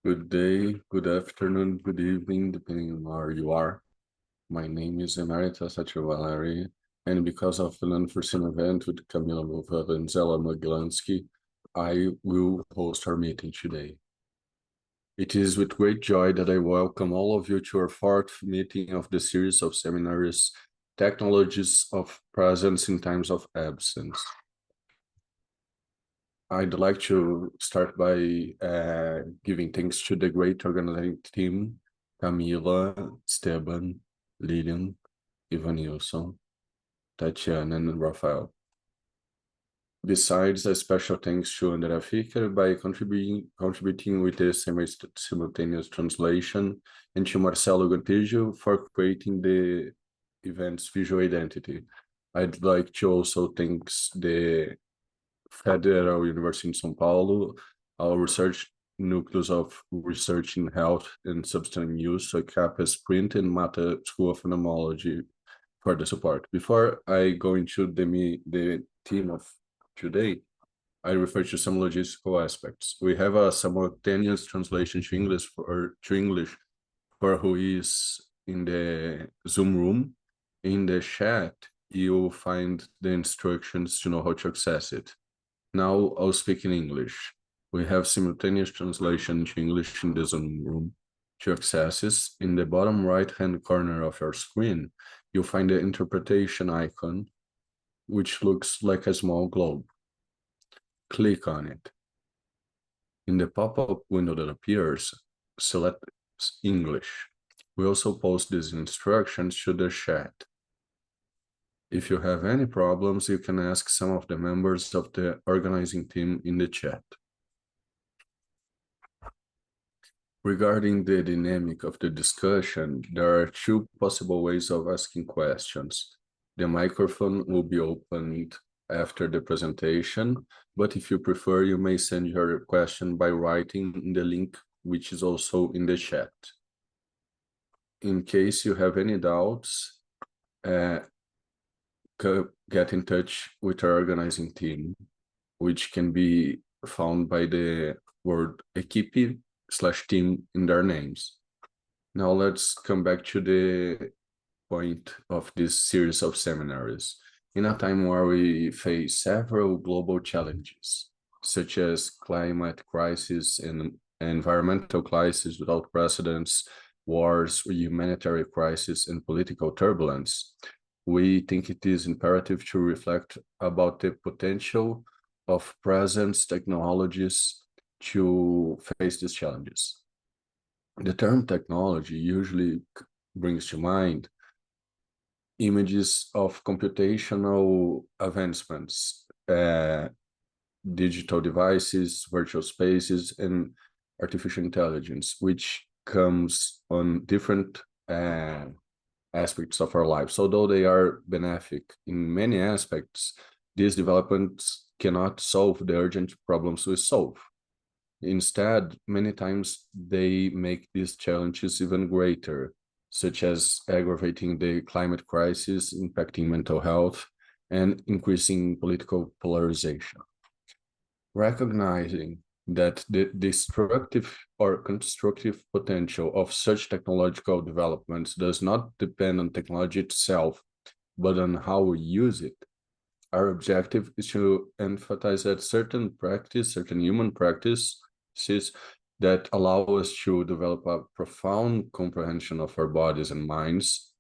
Good day, good afternoon, good evening, depending on where you are. My name is Emeritus Valeri, and because of an unforeseen event with Camila Movada and Zella Moglansky, I will host our meeting today. It is with great joy that I welcome all of you to our fourth meeting of the series of seminars, Technologies of Presence in Times of Absence. I'd like to start by giving thanks to the great organizing team, Camila, Esteban, Lilian, Ivanilson, Tatiana, and Rafael. Besides, a special thanks to Andrea Ficker by contributing with the simultaneous translation, and to Marcelo Gontijo for creating the event's visual identity. I'd like to also thank the Federal University in São Paulo, our research nucleus of research in health and substance use, so CAPES Print and Mata School of Phenomenology for the support. Before I go into the theme of today, I refer to some logistical aspects. We have a simultaneous translation to English for who is in the Zoom room. In the chat, you'll find the instructions to know how to access it. Now I'll speak in English. We have simultaneous translation to English in the Zoom room. To access this, in the bottom right-hand corner of your screen, you'll find the interpretation icon, which looks like a small globe. Click on it. In the pop-up window that appears, select English. We also post these instructions to the chat. If you have any problems, you can ask some of the members of the organizing team in the chat. Regarding the dynamic of the discussion, there are two possible ways of asking questions. The microphone will be opened after the presentation, but if you prefer, you may send your question by writing in the link, which is also in the chat. In case you have any doubts, get in touch with our organizing team, which can be found by the word equipe/team in their names. Now let's come back to the point of this series of seminars. In a time where we face several global challenges, such as climate crisis and environmental crisis without precedents, wars, humanitarian crisis, and political turbulence, we think it is imperative to reflect about the potential of present technologies to face these challenges. The term technology usually brings to mind images of computational advancements, digital devices, virtual spaces, and artificial intelligence, which comes on different aspects of our lives. Although they are benefic in many aspects, these developments cannot solve the urgent problems we solve. Instead, many times they make these challenges even greater, such as aggravating the climate crisis, impacting mental health, and increasing political polarization. Recognizing that the destructive or constructive potential of such technological developments does not depend on technology itself, but on how we use it. Our objective is to emphasize that certain human practices that allow us to develop a profound comprehension of our bodies and minds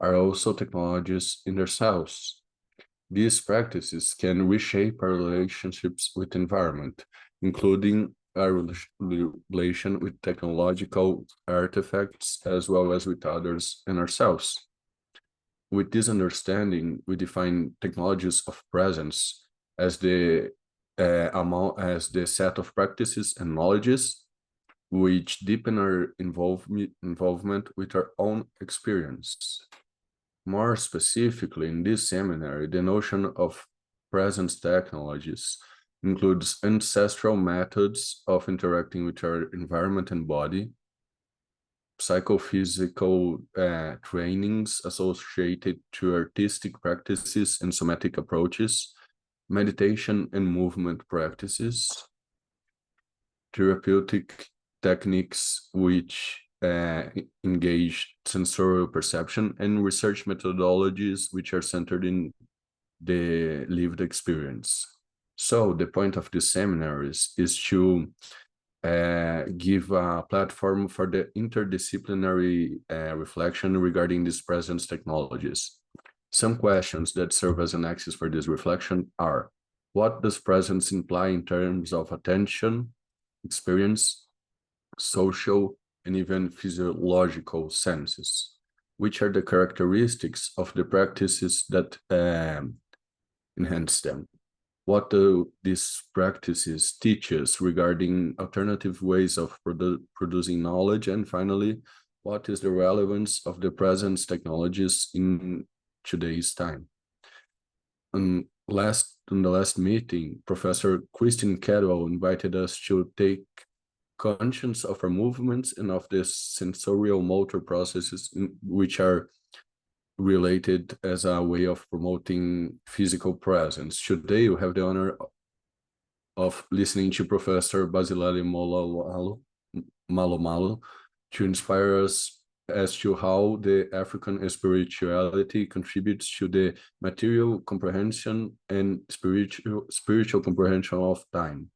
are also technologies in themselves. These practices can reshape our relationships with environment, including our relation with technological artifacts, as well as with others and ourselves. With this understanding, we define technologies of presence as the set of practices and knowledges which deepen our involvement with our own experience. More specifically, in this seminary, the notion of presence technologies includes ancestral methods of interacting with our environment and body, psychophysical trainings associated to artistic practices and somatic approaches, meditation and movement practices, therapeutic techniques which engage sensorial perception, and research methodologies which are centered in the lived experience. So the point of this seminar is to give a platform for the interdisciplinary reflection regarding these present technologies. Some questions that serve as an axis for this reflection are: what does presence imply in terms of attention, experience, social, and even physiological senses? Which are the characteristics of the practices that enhance them? What do these practices teach us regarding alternative ways of producing knowledge? And finally, what is the relevance of the present technologies in today's time? In the last meeting, Professor Christine Cadwell invited us to take conscience of our movements and of the sensorial motor processes which are related as a way of promoting physical presence. Today, we have the honor of listening to Professor Bas'Ilele Malomalo to inspire us as to how the African spirituality contributes to the material comprehension and spiritual comprehension of time,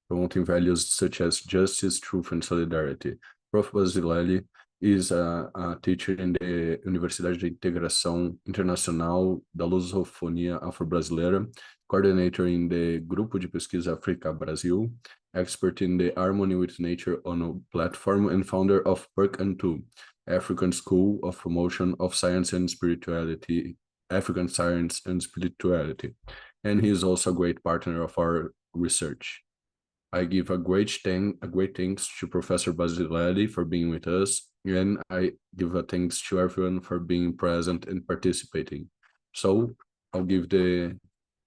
promoting values such as justice, truth, and solidarity. Prof. Bas'Ilele is a teacher in the Universidade de Integração Internacional da Lusofonia Afro-Brasileira, coordinator in the Grupo de Pesquisa África-Brasil, expert in the Harmony with Nature ONU platform, and founder of PERC&2, African School of Promotion of Science and Spirituality, African Science and Spirituality. And he is also a great partner of our research. I give a great thanks to Professor Bas'Ilele for being with us, and I give a thanks to everyone for being present and participating. So I'll give the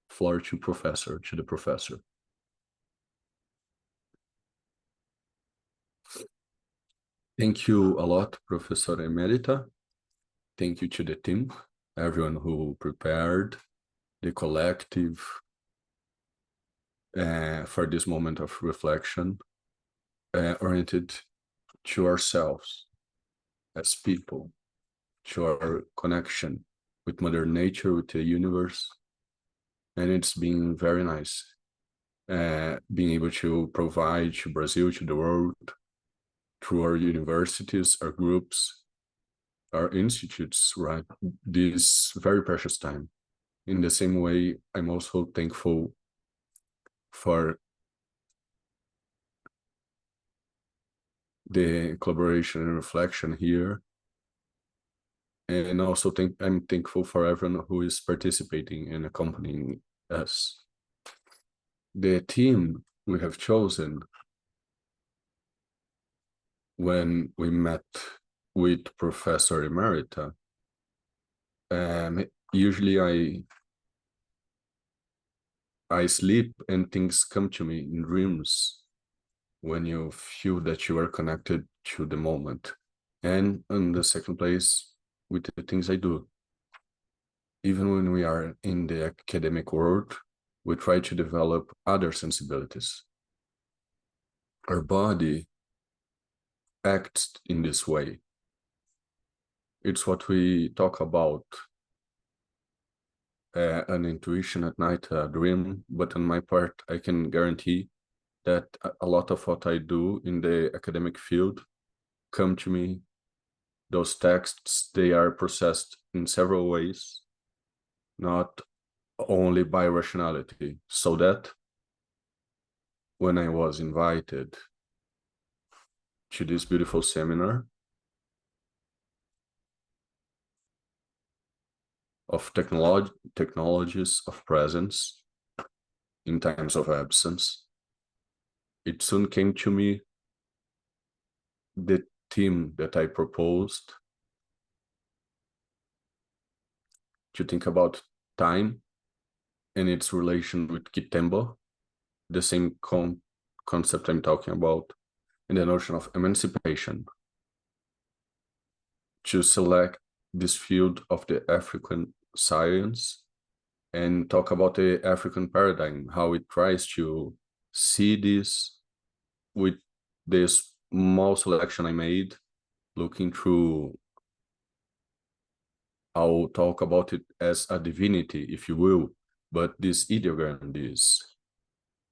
floor to the professor. Thank you a lot, Professor Emerita. Thank you to the team, everyone who prepared the collective for this moment of reflection, oriented to ourselves as people, to our connection with Mother Nature, with the universe. And it's been very nice being able to provide to Brazil, to the world, through our universities, our groups, our institutes, right, this very precious time. In the same way, I'm also thankful for the collaboration and reflection here. And also I'm thankful for everyone who is participating and accompanying us. The team we have chosen when we met with Professor Emerita, usually I sleep and things come to me in dreams when you feel that you are connected to the moment. And in the second place, with the things I do. Even when we are in the academic world, we try to develop other sensibilities. Our body acts in this way. It's what we talk about, an intuition at night, a dream, but on my part, I can guarantee that a lot of what I do in the academic field come to me. Those texts, they are processed in several ways, not only by rationality, so that when I was invited to this beautiful seminar of technologies of presence in times of absence, it soon came to me the theme that I proposed to think about time and its relation with Kitembo, the same concept I'm talking about, and the notion of emancipation, to select this field of the African science and talk about the African paradigm, how it tries to see this with this small selection I made, looking through. I'll talk about it as a divinity, if you will, but this ideogram,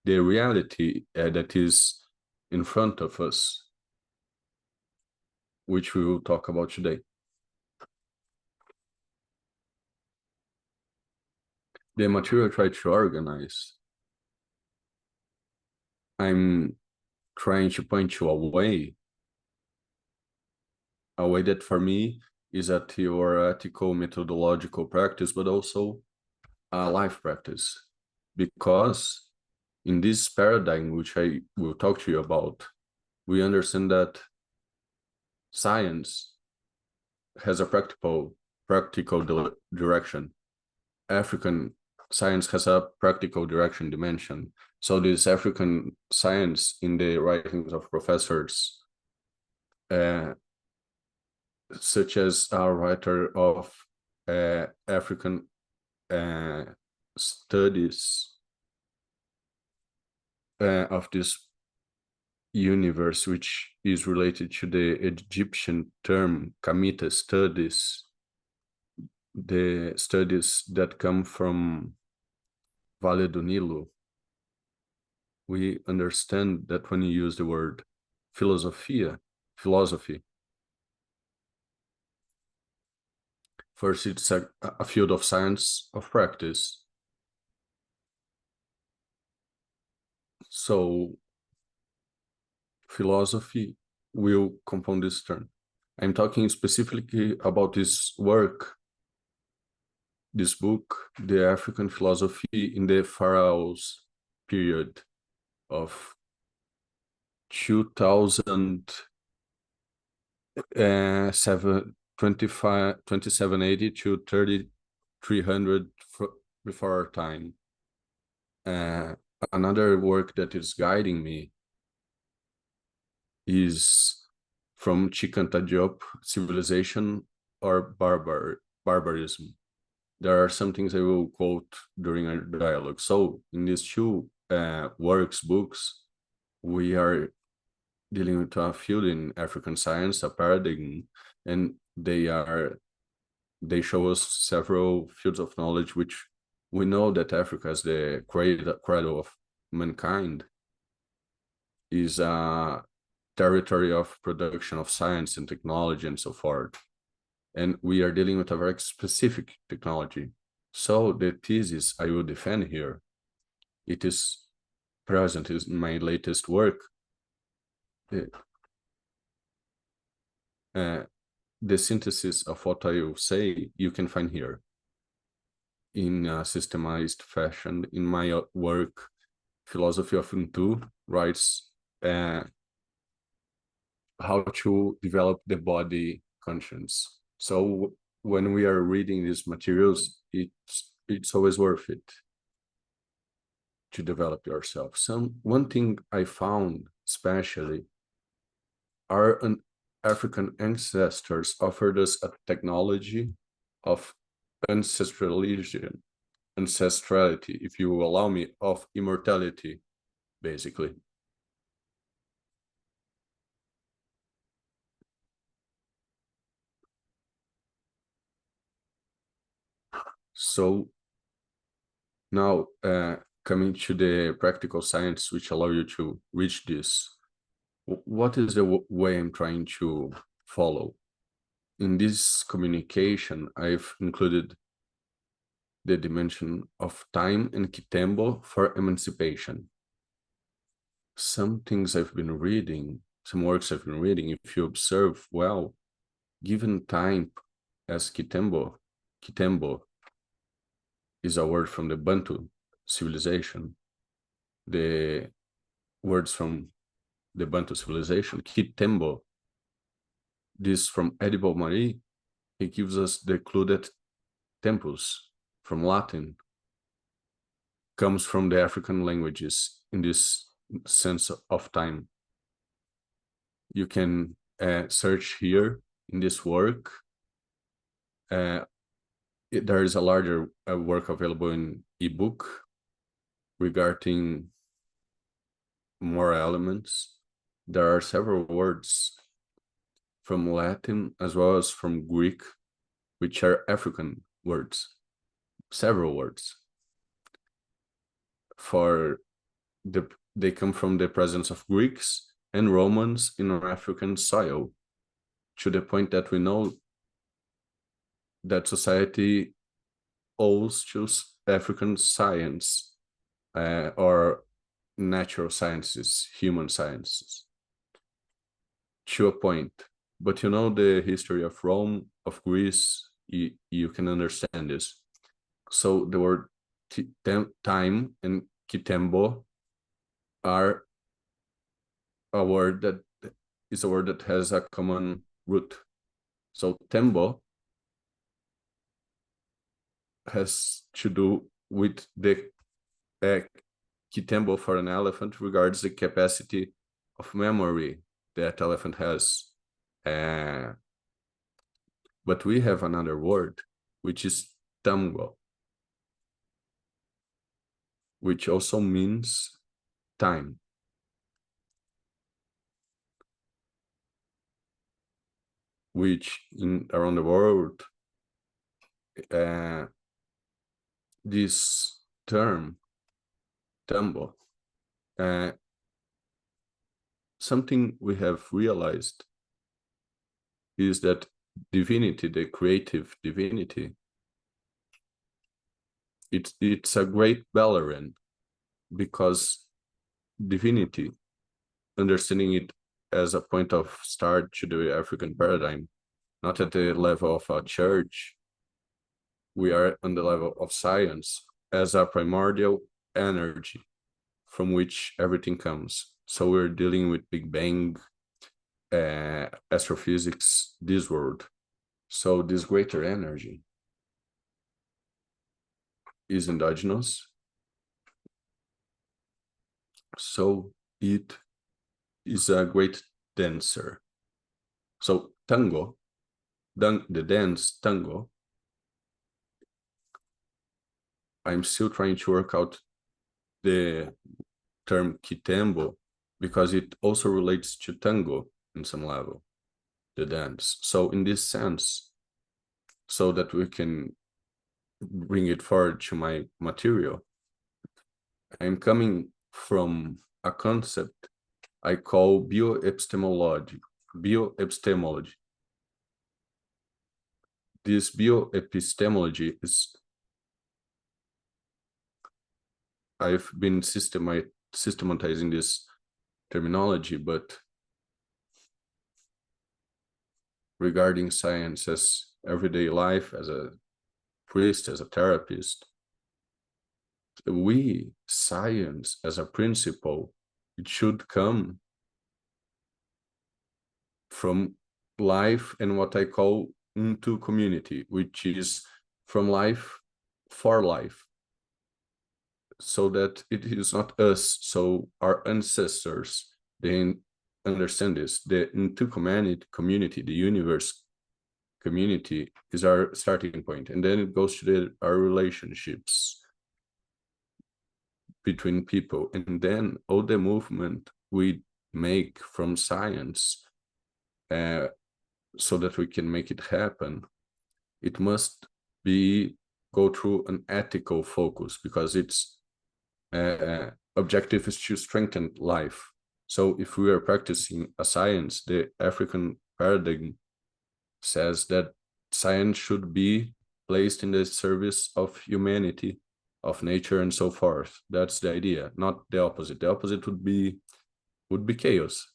the reality that is in front of us, which we will talk about today. The material I tried to organize, I'm trying to point you a way that for me is a theoretical methodological practice, but also a life practice. Because in this paradigm, which I will talk to you about, we understand that science has a practical direction. African science has a practical direction dimension. So this African science in the writings of professors, such as our writer of African studies of this universe, which is related to the Egyptian term Kamita studies, the studies that come from Vale do Nilo. We understand that when you use the word philosophy, first it's a field of science of practice. So philosophy will compound this term. I'm talking specifically about this work, this book, The African Philosophy in the Pharaohs period of 2780 to 3300 before our time. Another work that is guiding me is from Chikanta Diop, Civilization or Barbarism. There are some things I will quote during our dialogue. So in these two books, we are dealing with a field in African science, a paradigm, and they show us several fields of knowledge, which we know that Africa as the cradle of mankind is a territory of production of science and technology and so forth. And we are dealing with a very specific technology. So the thesis I will defend here, it is present in my latest work. The synthesis of what I will say, you can find here in a systemized fashion. In my work, Philosophy of Ubuntu writes how to develop the body conscience. So when we are reading these materials, it's always worth it to develop yourself. One thing I found especially, our African ancestors offered us a technology of ancestrality, if you will allow me, of immortality, basically. So now coming to the practical science which allow you to reach this, what is the way I'm trying to follow? In this communication, I've included the dimension of time and Kitembo for emancipation. Some things I've been reading, some works I've been reading, if you observe well, given time as Kitembo is a word from the Bantu civilization. The words from the Bantu civilization, Kitembo, this from Edible Marie, he gives us the clue that tempus, from Latin, comes from the African languages in this sense of time. You can search here in this work. There is a larger work available in ebook regarding more elements. there are several words from Latin as well as from Greek, which are African words, several words. They come from the presence of Greeks and Romans in African soil, to the point that we know that society owes to African science or natural sciences, human sciences, to a point. But you know the history of Rome, of Greece, you can understand this. So the word time and Kitembo are a word that is a word that has a common root. So tembo has to do with the Kitembo for an elephant regards the capacity of memory that elephant has. But we have another word, which is tango, which also means time. Which around the world, this term, tambo, something we have realized is that divinity, the creative divinity, it's a great ballerina, because divinity, understanding it as a point of start to the African paradigm, not at the level of a church, we are on the level of science as a primordial energy from which everything comes. So we're dealing with Big Bang, astrophysics, this world. So this greater energy is endogenous. So it is a great dancer. So tango, the dance tango, I'm still trying to work out the term Kitembo, because it also relates to tango in some level, the dance. So in this sense, so that we can bring it forward to my material, I'm coming from a concept I call bioepistemology. This bioepistemology is, I've been systematizing this terminology, but regarding science as everyday life, as a priest, as a therapist, science as a principle, it should come from life and what I call into community, which is from life for life, so that it is not us. So our ancestors, they understand this. The into community, the universe community is our starting point, and then it goes to our relationships between people, and then all the movement we make from science, so that we can make it happen, it must go through an ethical focus, because its objective is to strengthen life. So if we are practicing a science, the African paradigm says that science should be placed in the service of humanity, of nature, and so forth. That's the idea, not the opposite. The opposite would be chaos,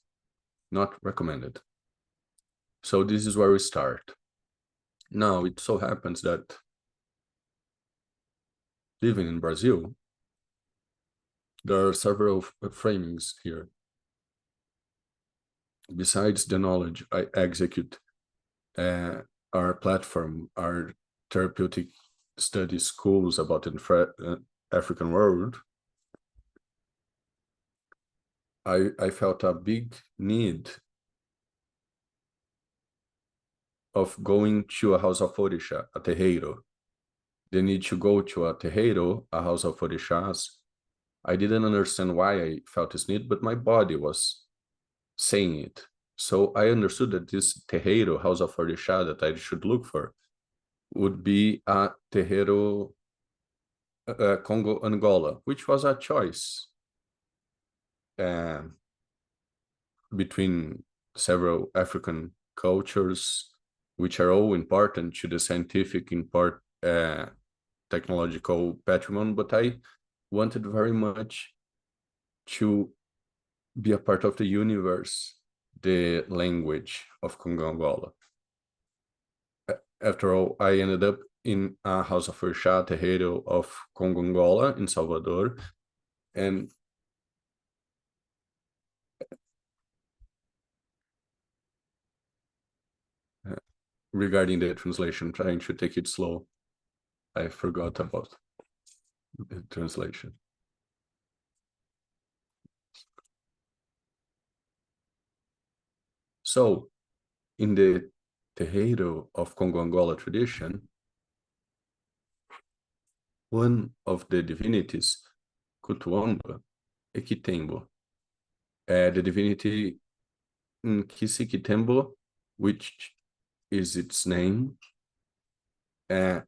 not recommended. So this is where we start. Now, it so happens that living in Brazil, there are several framings here. Besides the knowledge I execute, our platform, our therapeutic study schools about the African world, I felt a big need of going to a house of Orisha, a terreiro. The need to go to a terreiro, a house of Orishas. I didn't understand why I felt this need, but my body was saying it. So I understood that this terreiro, house of orixá, that I should look for, would be a terreiro Congo Angola, which was a choice between several African cultures, which are all important to the scientific technological patrimony, but I wanted very much to be a part of the universe, the language of Congo Angola. After all, I ended up in a house of orixá, terreiro of Congo Angola in Salvador, and regarding the translation, trying to take it slow, I forgot about the translation. So, in the terreiro of Congo Angola tradition, one of the divinities, Kutuamba, e Kitembo, the divinity Nkisi Kitembo, which is its name, it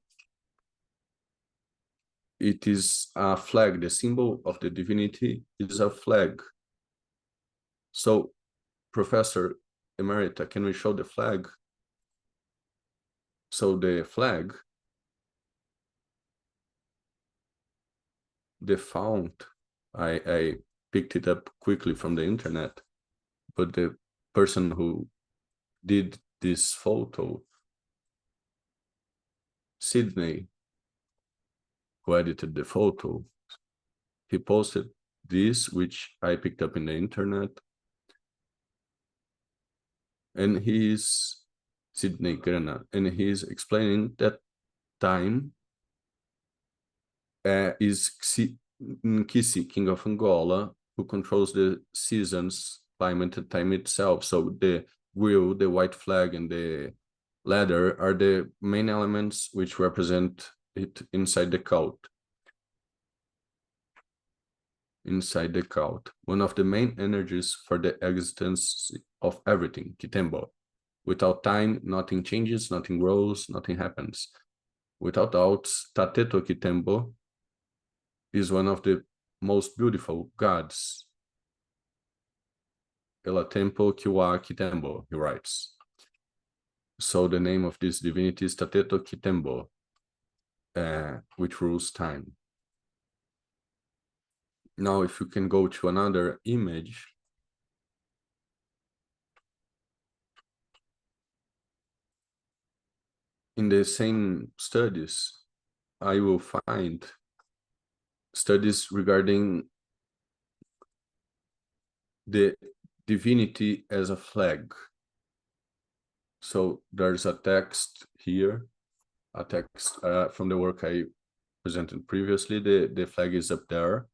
is a flag. The symbol of the divinity is a flag. So, Professor Emerita, can we show the flag? So the flag, the font, I picked it up quickly from the internet, but the person who did this photo, Sydney, who edited the photo, he posted this, which I picked up in the internet, and he's Sydney Grana, and he's explaining that time is Nkisi, king of Angola, who controls the seasons, climate, and time itself. So the wheel, the white flag, and the ladder are the main elements which represent it inside the cult. Inside the cult, one of the main energies for the existence of everything, Kitembo. Without time, nothing changes, nothing grows, nothing happens. Without doubts, Tateto Kitembo is one of the most beautiful gods. Ela tempo kiwa Kitembo, he writes. So the name of this divinity is Tateto Kitembo, which rules time. Now, if you can go to another image, in the same studies, I will find studies regarding the divinity as a flag. So there's a text here, a text from the work I presented previously. The flag is up there.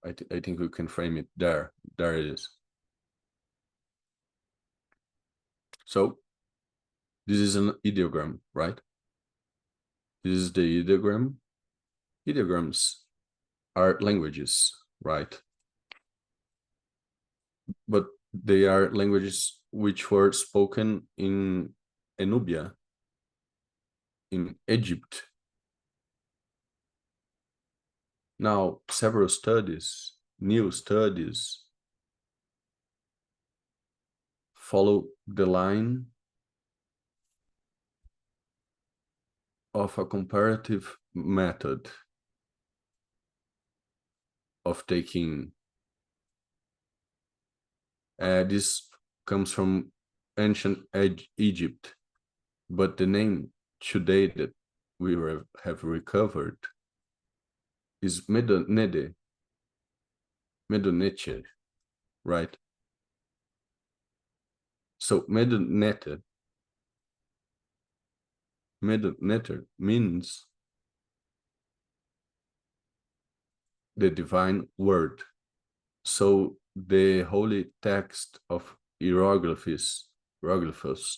I think we can frame it there. There it is. So this is an ideogram, right? This is the ideogram. Ideograms are languages, right? But they are languages which were spoken in Nubia, in Egypt. Now, several studies, new studies, follow the line of a comparative method of taking. This comes from ancient Egypt, but the name today that we have recovered is Medonede, Medoneche, right? So Medoneter means the divine word. So the holy text of hieroglyphs,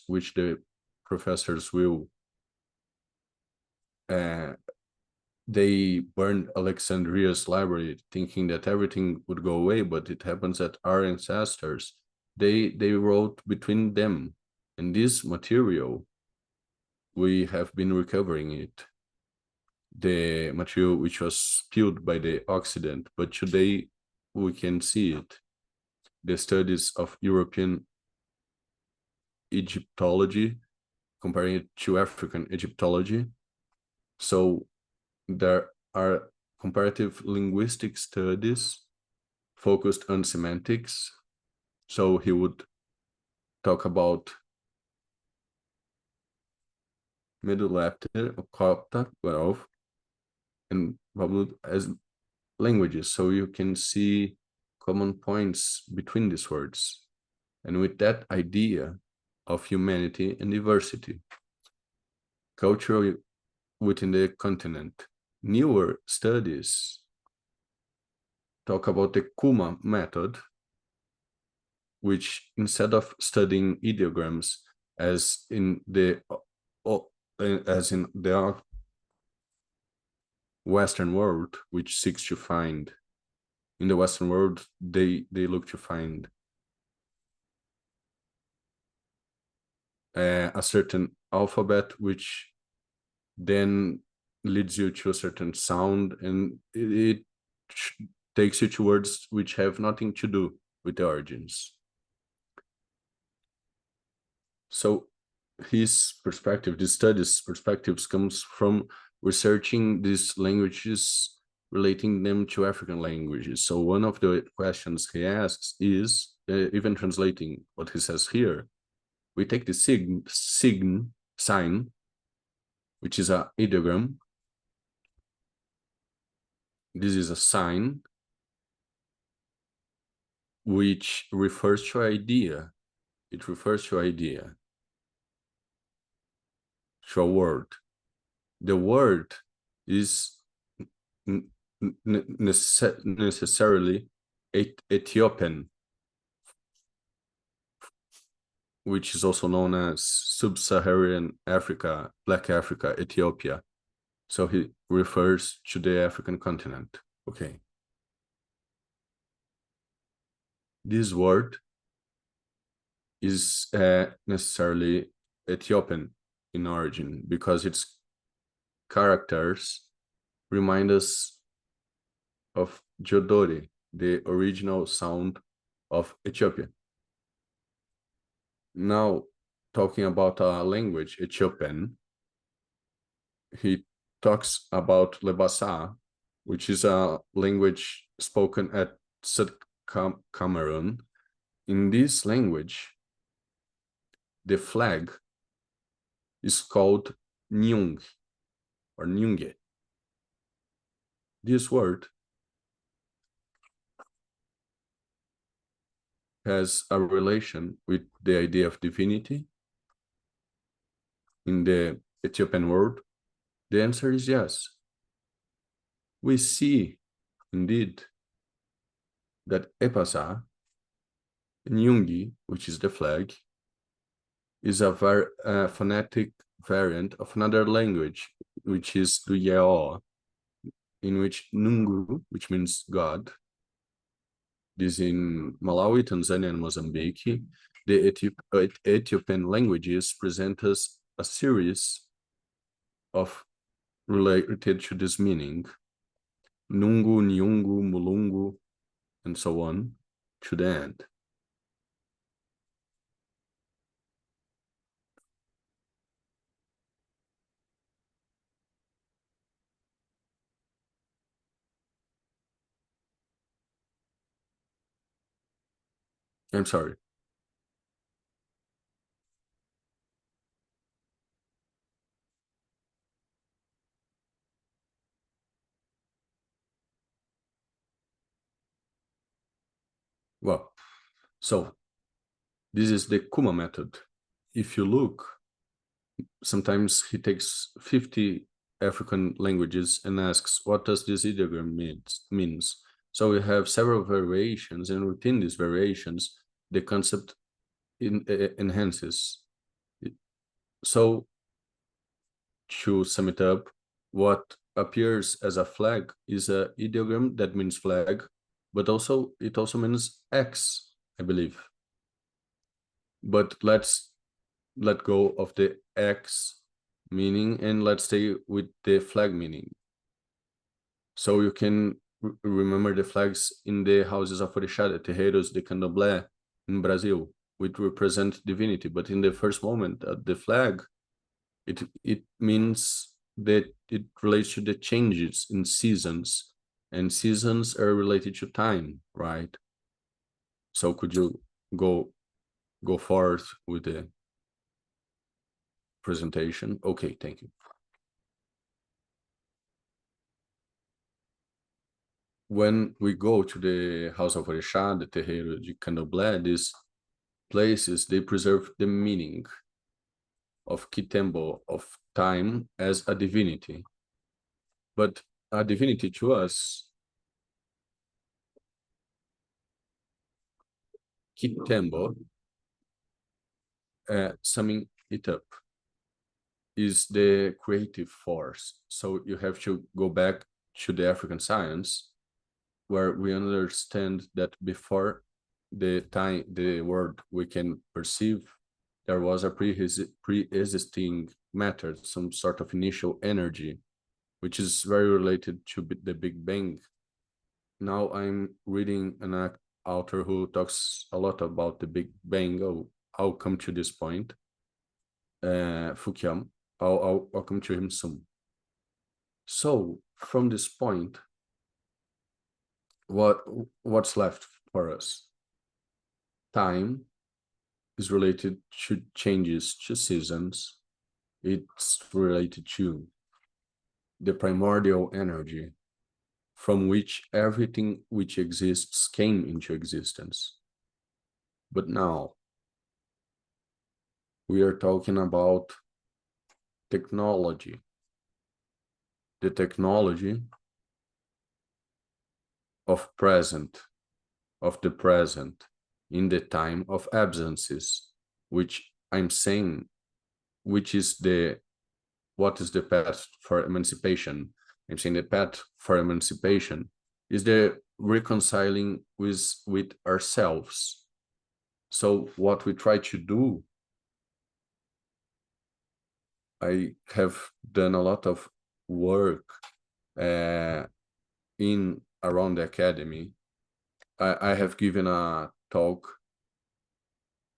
which the professors will they burned Alexandria's library thinking that everything would go away, but it happens that our ancestors, they wrote between them. And this material, we have been recovering it. The material which was spilled by the Occident, but today we can see it. The studies of European Egyptology, comparing it to African Egyptology. So there are comparative linguistic studies focused on semantics. So he would talk about Middle Lapter, Copta, Guarov, and Bablut as languages. So you can see common points between these words. And with that idea of humanity and diversity, cultural within the continent, newer studies talk about the Kuma method, which instead of studying ideograms as in the Western world, which seeks to find, in the Western world, they look to find a certain alphabet, which then leads you to a certain sound, and it takes you to words which have nothing to do with the origins. So his perspective, this study's perspectives, comes from researching these languages, relating them to African languages. So one of the questions he asks is, even translating what he says here, we take the sign, which is a ideogram. This is a sign which refers to idea. It refers to idea, to a word. The word is necessarily Ethiopian, which is also known as Sub-Saharan Africa, Black Africa, Ethiopia. So he refers to the African continent. Okay. This word is necessarily Ethiopian in origin because its characters remind us of Jodori, the original sound of Ethiopia. Now, talking about a language, Ethiopian, he talks about Lebasa, which is a language spoken at Cameroon. In this language, the flag is called Nyung or Nyunge. This word has a relation with the idea of divinity in the Ethiopian world. The answer is yes. We see, indeed, that Epasa, Nyungi, which is the flag, is a phonetic variant of another language, which is the Yao, in which Nungu, which means God, this in Malawi, Tanzania, and Mozambique. The Ethiopian languages present us a series of related to this meaning, Nungu, Nyungu, Mulungu, and so on, to the end. I'm sorry. Well, so this is the Kuma method. If you look, sometimes he takes 50 African languages and asks, what does this ideogram means? So we have several variations, and within these variations, the concept enhances. So to sum it up, what appears as a flag is a ideogram that means flag, but it also means X, I believe. But let's let go of the X meaning and let's stay with the flag meaning. So you can remember the flags in the houses of Orixá, the terreiros de Candomblé in Brazil, which represent divinity. But in the first moment, the flag, it means that it relates to the changes in seasons, and seasons are related to time, right? So could you go forth with the presentation? Okay, thank you. When we go to the House of Orixá, the Terreiro de Candomblé, these places, they preserve the meaning of Kitembo, of time, as a divinity. But a divinity to us, Kitembo, summing it up, is the creative force. So you have to go back to the African science, where we understand that before the world we can perceive, there was a pre-existing matter, some sort of initial energy, which is very related to the Big Bang. Now I'm reading an author who talks a lot about the Big Bang. I'll come to this point. Fukuyama. I'll come to him soon. So from this point, what's left for us? Time is related to changes to seasons. It's related to the primordial energy from which everything which exists came into existence. But now we are talking about technology. The technology of the present, in the time of absences, which I'm saying, what is the path for emancipation? I'm saying the path for emancipation is the reconciling with ourselves. So what we try to do, I have done a lot of work around the academy. I have given a talk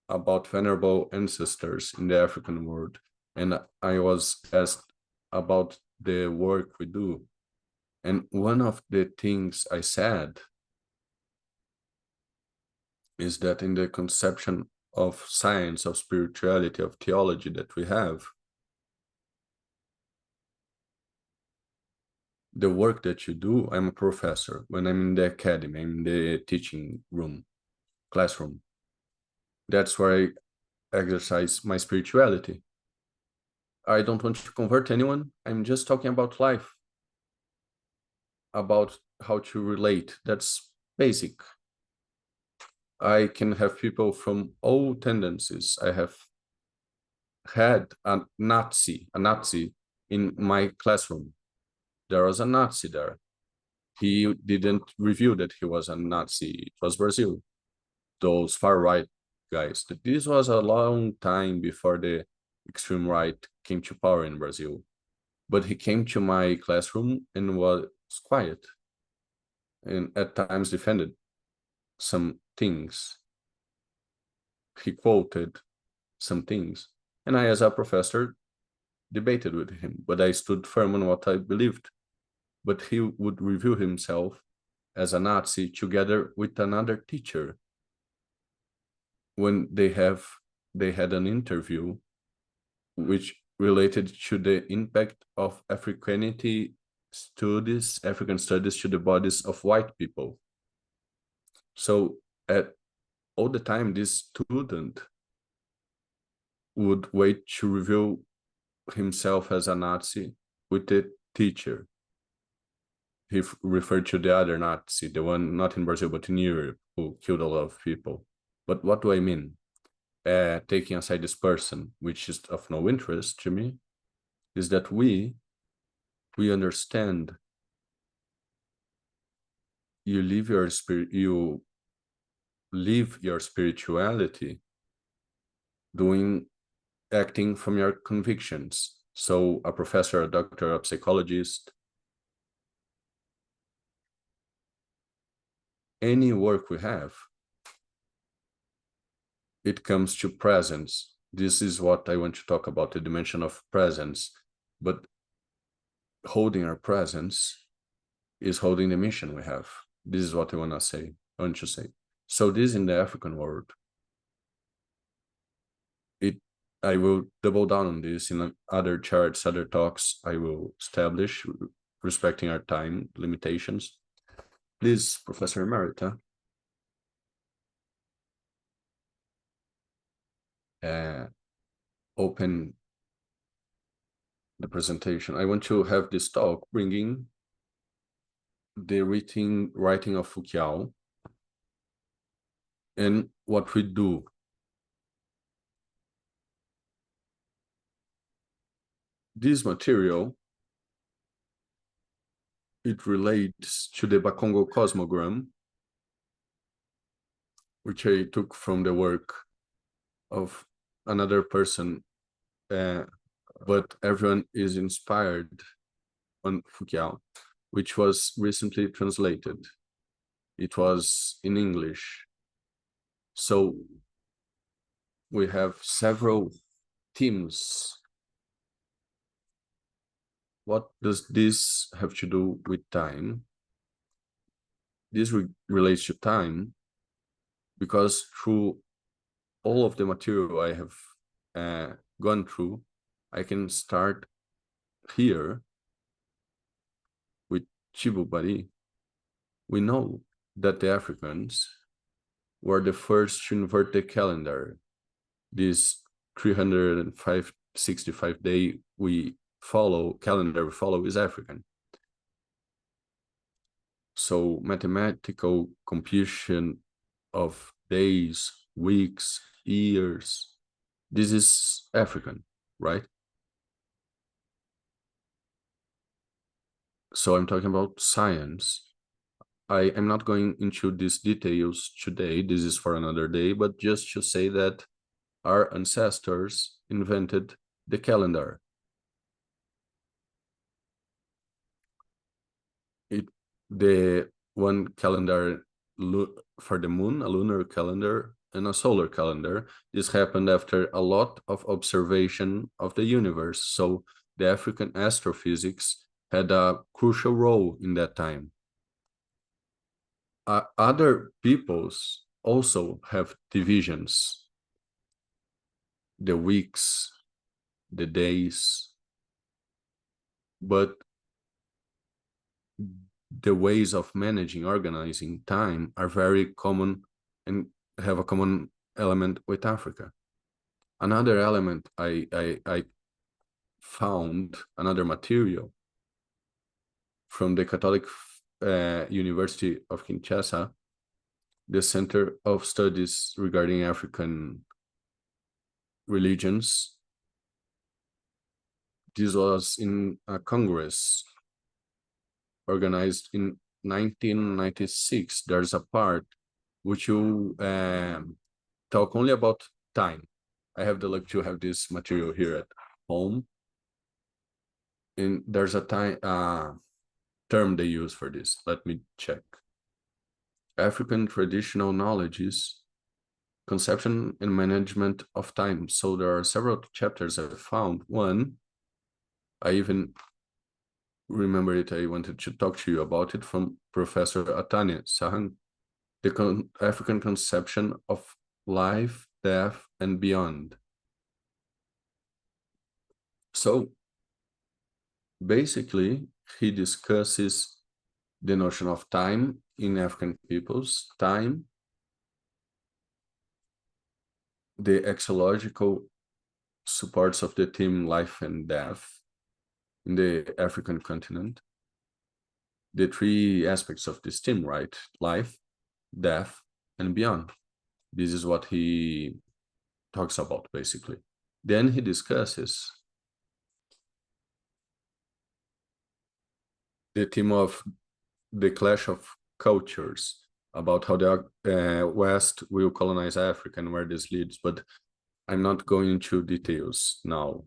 about venerable ancestors in the African world, and I was asked about the work we do. And one of the things I said is that in the conception of science, of spirituality, of theology that we have, the work that you do, I'm a professor. When I'm in the academy, I'm in the teaching room, classroom. That's where I exercise my spirituality. I don't want to convert anyone. I'm just talking about life, about how to relate. That's basic. I can have people from all tendencies. I have had a Nazi in my classroom. There was a Nazi there. He didn't reveal that he was a Nazi. It was Brazil, those far-right guys. This was a long time before the extreme right came to power in Brazil. But he came to my classroom and was quiet, and at times defended some things. He quoted some things. And I, as a professor, debated with him, but I stood firm on what I believed. But he would reveal himself as a Nazi together with another teacher. When they had an interview which related to the impact of African studies to the bodies of white people. So all the time, this student would wait to reveal himself as a Nazi with the teacher. He referred to the other Nazi, the one not in Brazil, but in Europe, who killed a lot of people. But what do I mean? Taking aside this person, which is of no interest to me, is that we we understand you live your spirituality acting from your convictions. So a professor, a doctor, a psychologist, any work we have, it comes to presence. This is what I want to talk about, the dimension of presence. But holding our presence is holding the mission we have. This is what I want to say. So this in the African world, I will double down on this in other charts, other talks I will establish, respecting our time limitations. Please, Professor Emerita. Open the presentation. I want to have this talk bringing the writing of Foucault and what we do. This material, it relates to the Bakongo cosmogram, which I took from the work of another person, but everyone is inspired on Foucault, which was recently translated. It was in English. So we have several themes. What does this have to do with time? This relates to time because through all of the material I have gone through, I can start here with Chibubari. We know that the Africans were the first to invert the calendar. This 365-day calendar we follow is African. So mathematical computation of days, weeks, years, this is African, right? So I'm talking about science. I am not going into these details today. This is for another day, but just to say that our ancestors invented the calendar. The one calendar for the moon, a lunar calendar, and a solar calendar. This happened after a lot of observation of the universe. So the African astrophysics had a crucial role in that time. Other peoples also have divisions, the weeks, the days, but the ways of managing, organizing time are very common and have a common element with Africa. Another element I found, another material from the Catholic University of Kinshasa, the Center of Studies regarding African religions. This was in a congress organized in 1996. There's a part which will talk only about time. I have the luck to have this material here at home. And there's a term they use for this. Let me check. African traditional knowledges, conception and management of time. So there are several chapters I found. One, I even remember it, I wanted to talk to you about it, from Professor Atane Sahan, the African conception of life, death, and beyond. So basically, he discusses the notion of time in African peoples, time, the axiological supports of the theme life and death in the African continent, the three aspects of this theme, right? Life, death, and beyond. This is what he talks about, basically. Then he discusses the theme of the clash of cultures, about how the West will colonize Africa and where this leads, but I'm not going into details now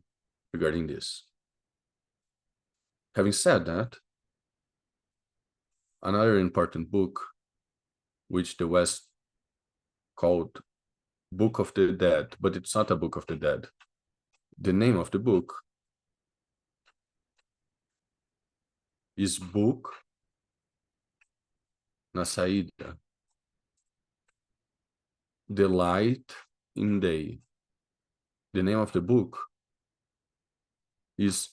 regarding this. Having said that, another important book, which the West called Book of the Dead, but it's not a Book of the Dead. The name of the book is Book na Saída, The Light in Day. The name of the book is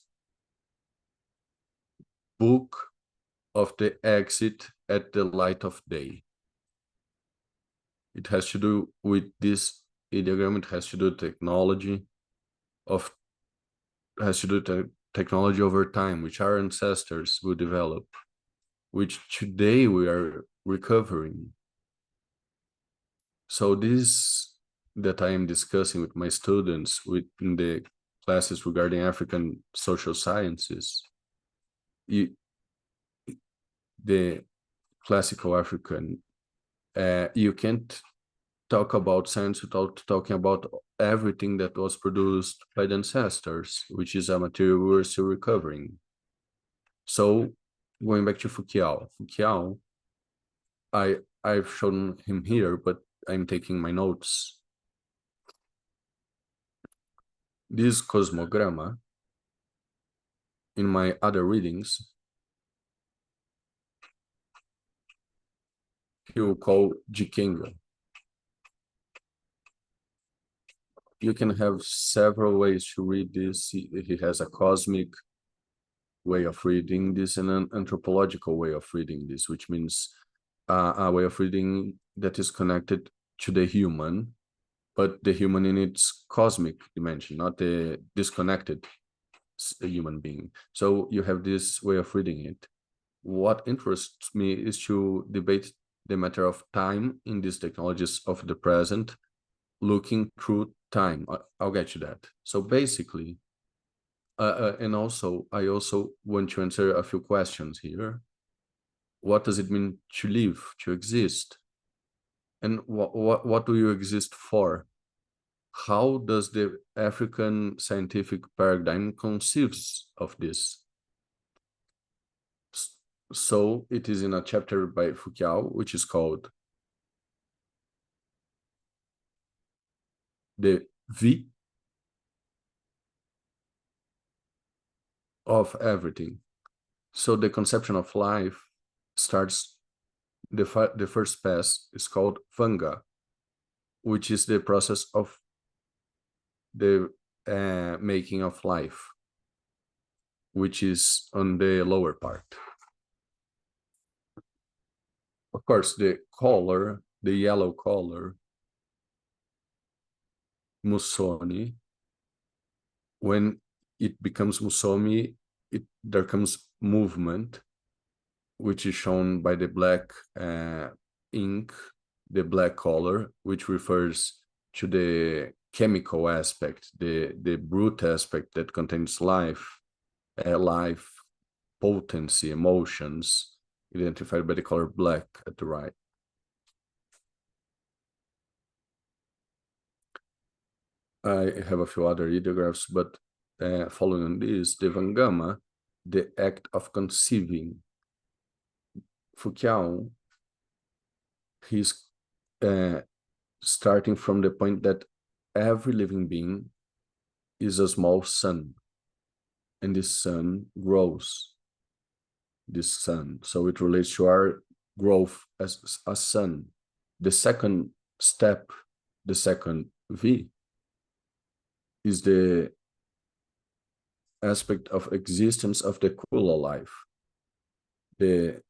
Book of the Exit at the Light of Day. It has to do with this ideogram. It has to do with technology technology over time, which our ancestors will develop, which today we are recovering. So this that I am discussing with my students in the classes regarding African social sciences, the classical African, you can't talk about science without talking about everything that was produced by the ancestors, which is a material we're still recovering. So going back to Foucault, I've shown him here, but I'm taking my notes. This cosmogramma, in my other readings, he will call Jikenga. You can have several ways to read this. He has a cosmic way of reading this and an anthropological way of reading this, which means a way of reading that is connected to the human, but the human in its cosmic dimension, not the disconnected human being. So you have this way of reading it. What interests me is to debate the matter of time in these technologies of the present, looking through time. I'll get to that. So basically, and also, I also want to answer a few questions here. What does it mean to live, to exist? And what do you exist for? How does the African scientific paradigm conceives of this? So it is in a chapter by Foucault, which is called The V of Everything. So the conception of life starts, the first pass is called Vanga, which is the process of the making of life, which is on the lower part. Of course, the color, the yellow color, Musoni, when it becomes Musomi, there comes movement, which is shown by the black ink, the black color, which refers to the chemical aspect, the brute aspect that contains life, potency, emotions, identified by the color black at the right. I have a few other ideographs, but following on this, the Vangama, the act of conceiving. Foucault, he's starting from the point that every living being is a small sun, and this sun grows, this sun. So it relates to our growth as a sun. The second step, the second V, is the aspect of existence of the Kula life, the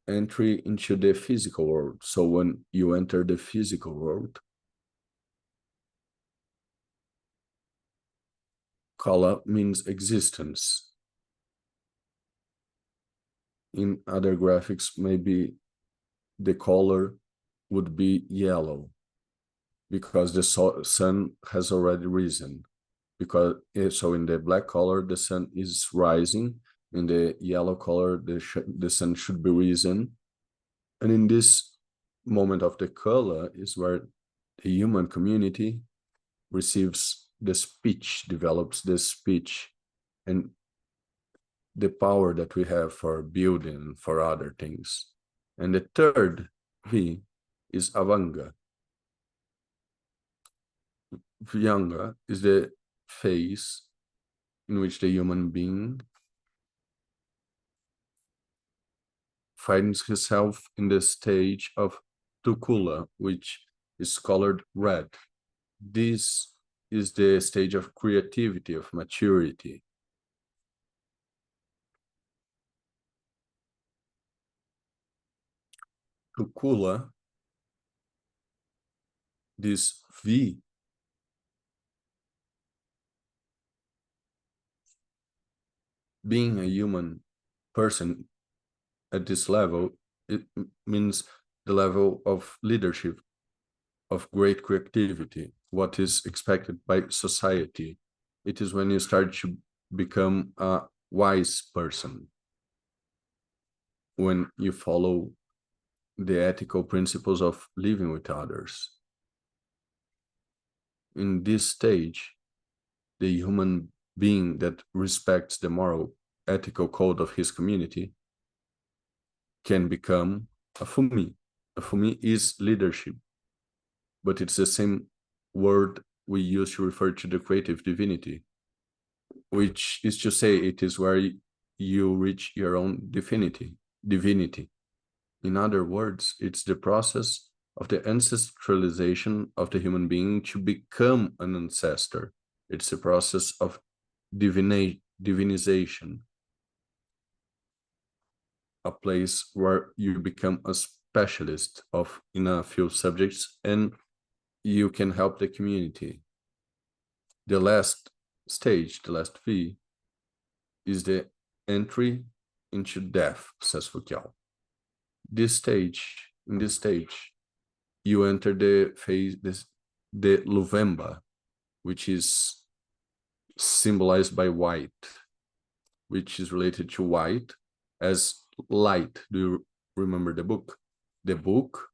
entry into the physical world. So when you enter the physical world, Kala means existence. In other graphics, maybe the color would be yellow because the sun has already risen. So in the black color, the sun is rising, In the yellow color, the sun should be risen. And in this moment of the color is where the human community receives the speech, develops the speech, and the power that we have for building, for other things. And the third V is Avanga. Vyanga is the phase in which the human being finds himself in the stage of Tukula, which is colored red. This is the stage of creativity, of maturity. Tukula, this V, being a human person at this level, it means the level of leadership, of great creativity, what is expected by society. It is when you start to become a wise person, when you follow the ethical principles of living with others. In this stage, the human being that respects the moral, ethical code of his community can become a Fumi. A Fumi is leadership, but it's the same word we use to refer to the creative divinity, which is to say it is where you reach your own divinity. In other words, it's the process of the ancestralization of the human being to become an ancestor. It's a process of divinization, a place where you become a specialist in a few subjects and you can help the community. The last stage, the last V, is the entry into death, says Foucault. In this stage, you enter the phase, the Luvemba, which is symbolized by white, which is related to white as light. Do you remember the book? The book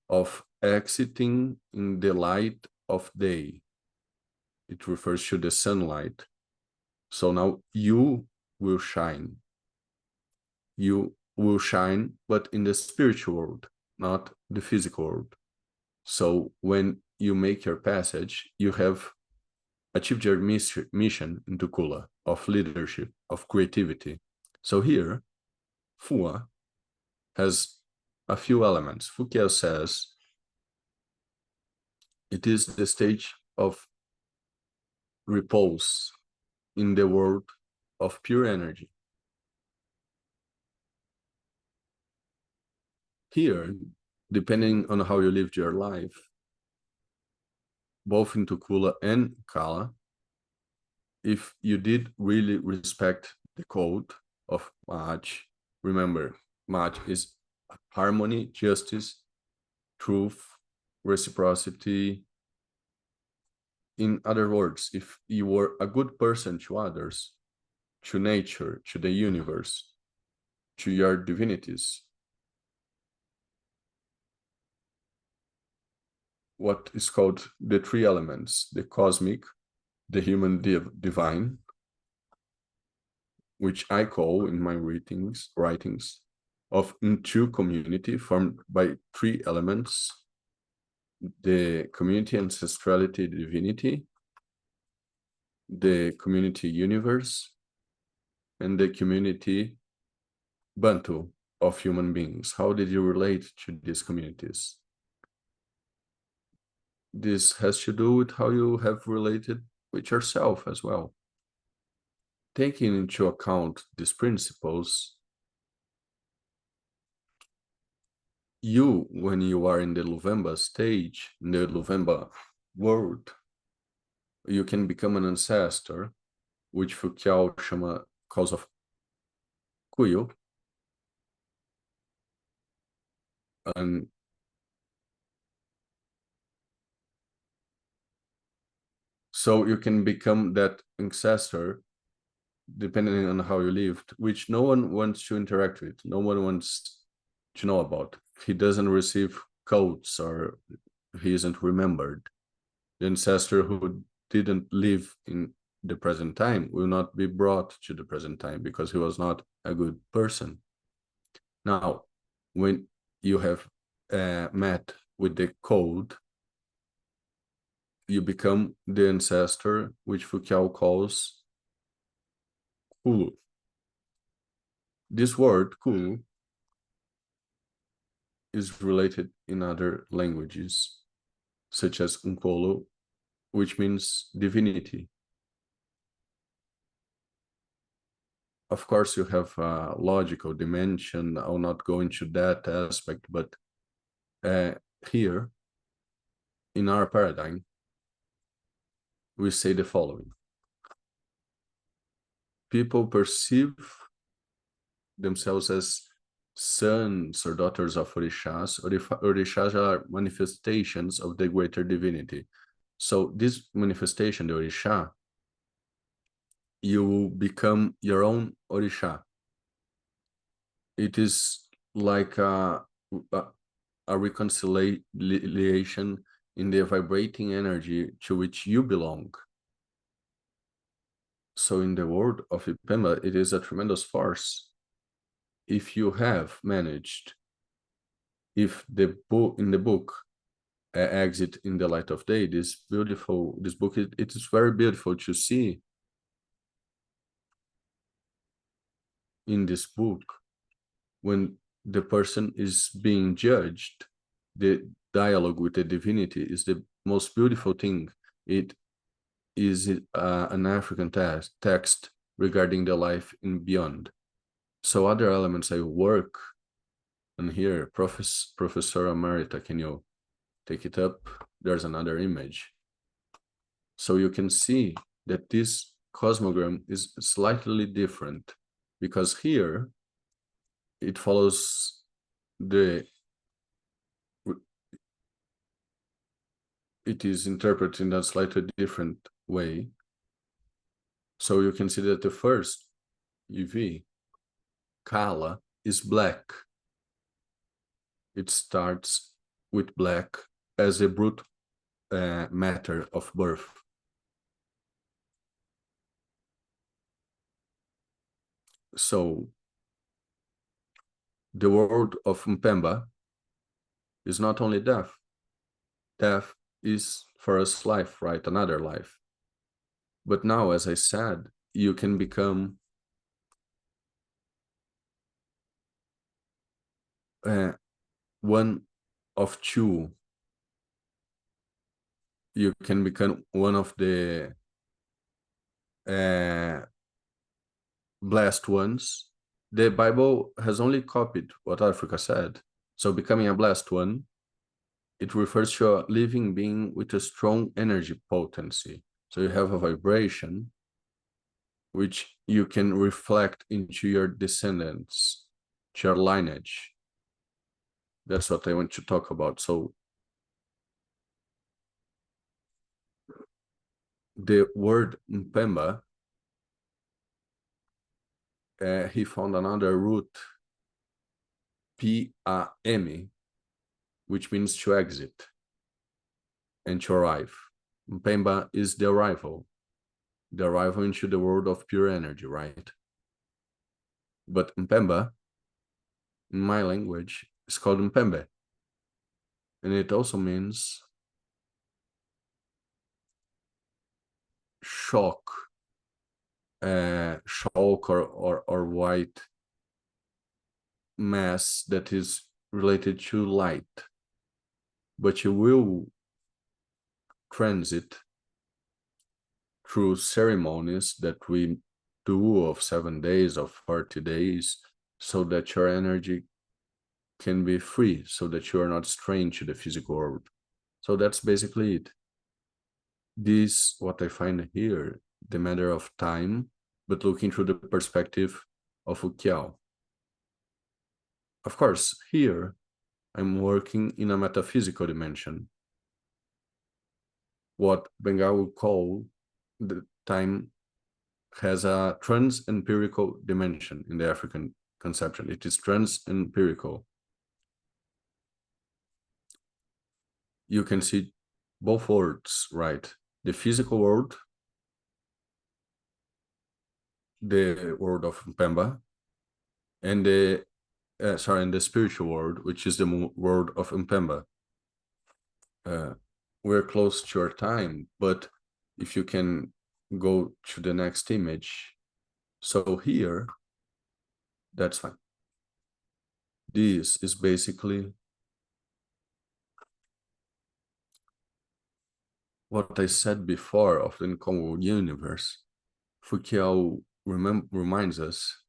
of exiting in the light of day. It refers to the sunlight. So now you will shine. You will shine, but in the spiritual world, not the physical world. So when you make your passage, you have achieved your mission in Tukula of leadership, of creativity. So here, Fua has a few elements. Foucault says it is the stage of repose in the world of pure energy. Here, depending on how you lived your life, both in Tukula and Kala, if you did really respect the code of Maj, remember, Maj is harmony, justice, truth, reciprocity. In other words, if you were a good person to others, to nature, to the universe, to your divinities, what is called the three elements, the cosmic, the human divine, which I call in my writings of two community formed by three elements: the community ancestrality divinity, the community universe, and the community Bantu of human beings. How did you relate to these communities? This has to do with how you have related with yourself as well. Taking into account these principles, you, when you are in the Luvemba stage, in the Luvemba world, you can become an ancestor, which Foucault calls of Kuyo. And so you can become that ancestor depending on how you lived, which no one wants to interact with, no one wants to know about. He doesn't receive codes or he isn't remembered. The ancestor who didn't live in the present time will not be brought to the present time because he was not a good person. Now, when you have met with the code, you become the ancestor, which Foucault calls Kulu. This word, Kulu, is related in other languages, such as Unkolo, which means divinity. Of course, you have a logical dimension. I'll not go into that aspect, but here, in our paradigm, we say the following. People perceive themselves as sons or daughters of Orishas. Orishas are manifestations of the greater divinity. So this manifestation, the Orisha, you become your own Orisha. It is like a reconciliation in the vibrating energy to which you belong. So in the world of Ipemba, it is a tremendous force. If you have managed, if the book in the book Exit in the Light of Day, this book, it is very beautiful to see in this book when the person is being judged. The dialogue with the divinity is the most beautiful thing. It is an African text regarding the life in beyond. So other elements I work, and here, Professor Emerita, can you take it up? There's another image. So you can see that this cosmogram is slightly different because here it follows it is interpreted in a slightly different way. So you can see that the first EV, Kala, is black. It starts with black as a brute matter of birth. So the world of Mpemba is not only death. Death is for us life, right? Another life. But now, as I said, you can become one of two. You can become one of the blessed ones. The Bible has only copied what Africa said. So becoming a blessed one, it refers to a living being with a strong energy potency. So you have a vibration which you can reflect into your descendants, to your lineage. That's what I want to talk about. So the word Mpemba, he found another root, P-A-M, which means to exit and to arrive. Mpemba is the arrival into the world of pure energy, right? But Mpemba, in my language, is called Mpembe. And it also means shock, or white mass that is related to light. But you will transit through ceremonies that we do of 7 days, of 40 days, so that your energy can be free, so that you are not strained to the physical world. So that's basically it. This, what I find here, the matter of time, but looking through the perspective of Foucault. Of course, here, I'm working in a metaphysical dimension, what Bengal would call the time has a trans-empirical dimension in the African conception. It is trans-empirical. You can see both worlds, right? The physical world, the world of Mpemba, and the and the spiritual world, which is the world of Mpemba. We're close to our time, but if you can go to the next image. So here, that's fine. This is basically what I said before of the Congo universe. Foucault reminds us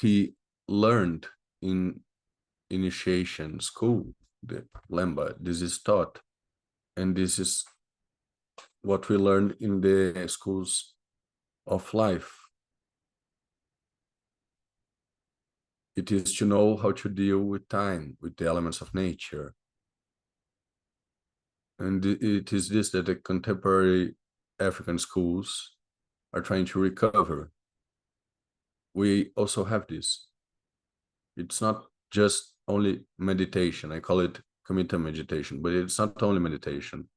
he learned in initiation school, the Lemba, this is taught, and this is what we learned in the schools of life. It is to know how to deal with time, with the elements of nature. And it is this that the contemporary African schools are trying to recover. We also have this. It's not just only meditation. I call it committed meditation, but it's not only meditation.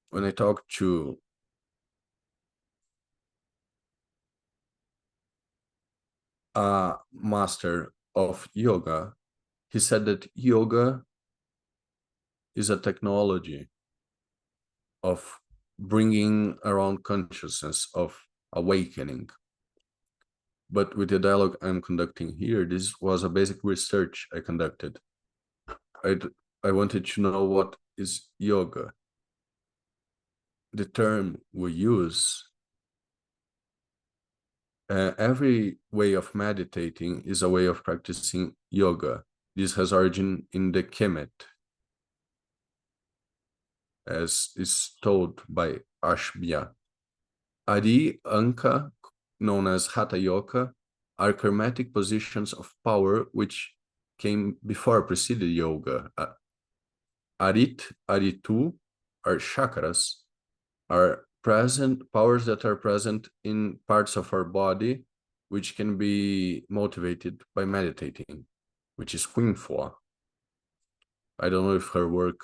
When I talk to a master of yoga, he said that yoga is a technology of bringing around consciousness, of awakening. But with the dialogue I'm conducting here, this was a basic research I conducted. I wanted to know what is yoga. The term we use, every way of meditating is a way of practicing yoga. This has origin in the Kemet, as is told by Ashbia. Ari, Anka, known as Hatha Yoga, are karmatic positions of power which came before preceded yoga. Arit, Aritu are chakras, are present powers that are present in parts of our body which can be motivated by meditating, which is Queen Fo. I don't know if her work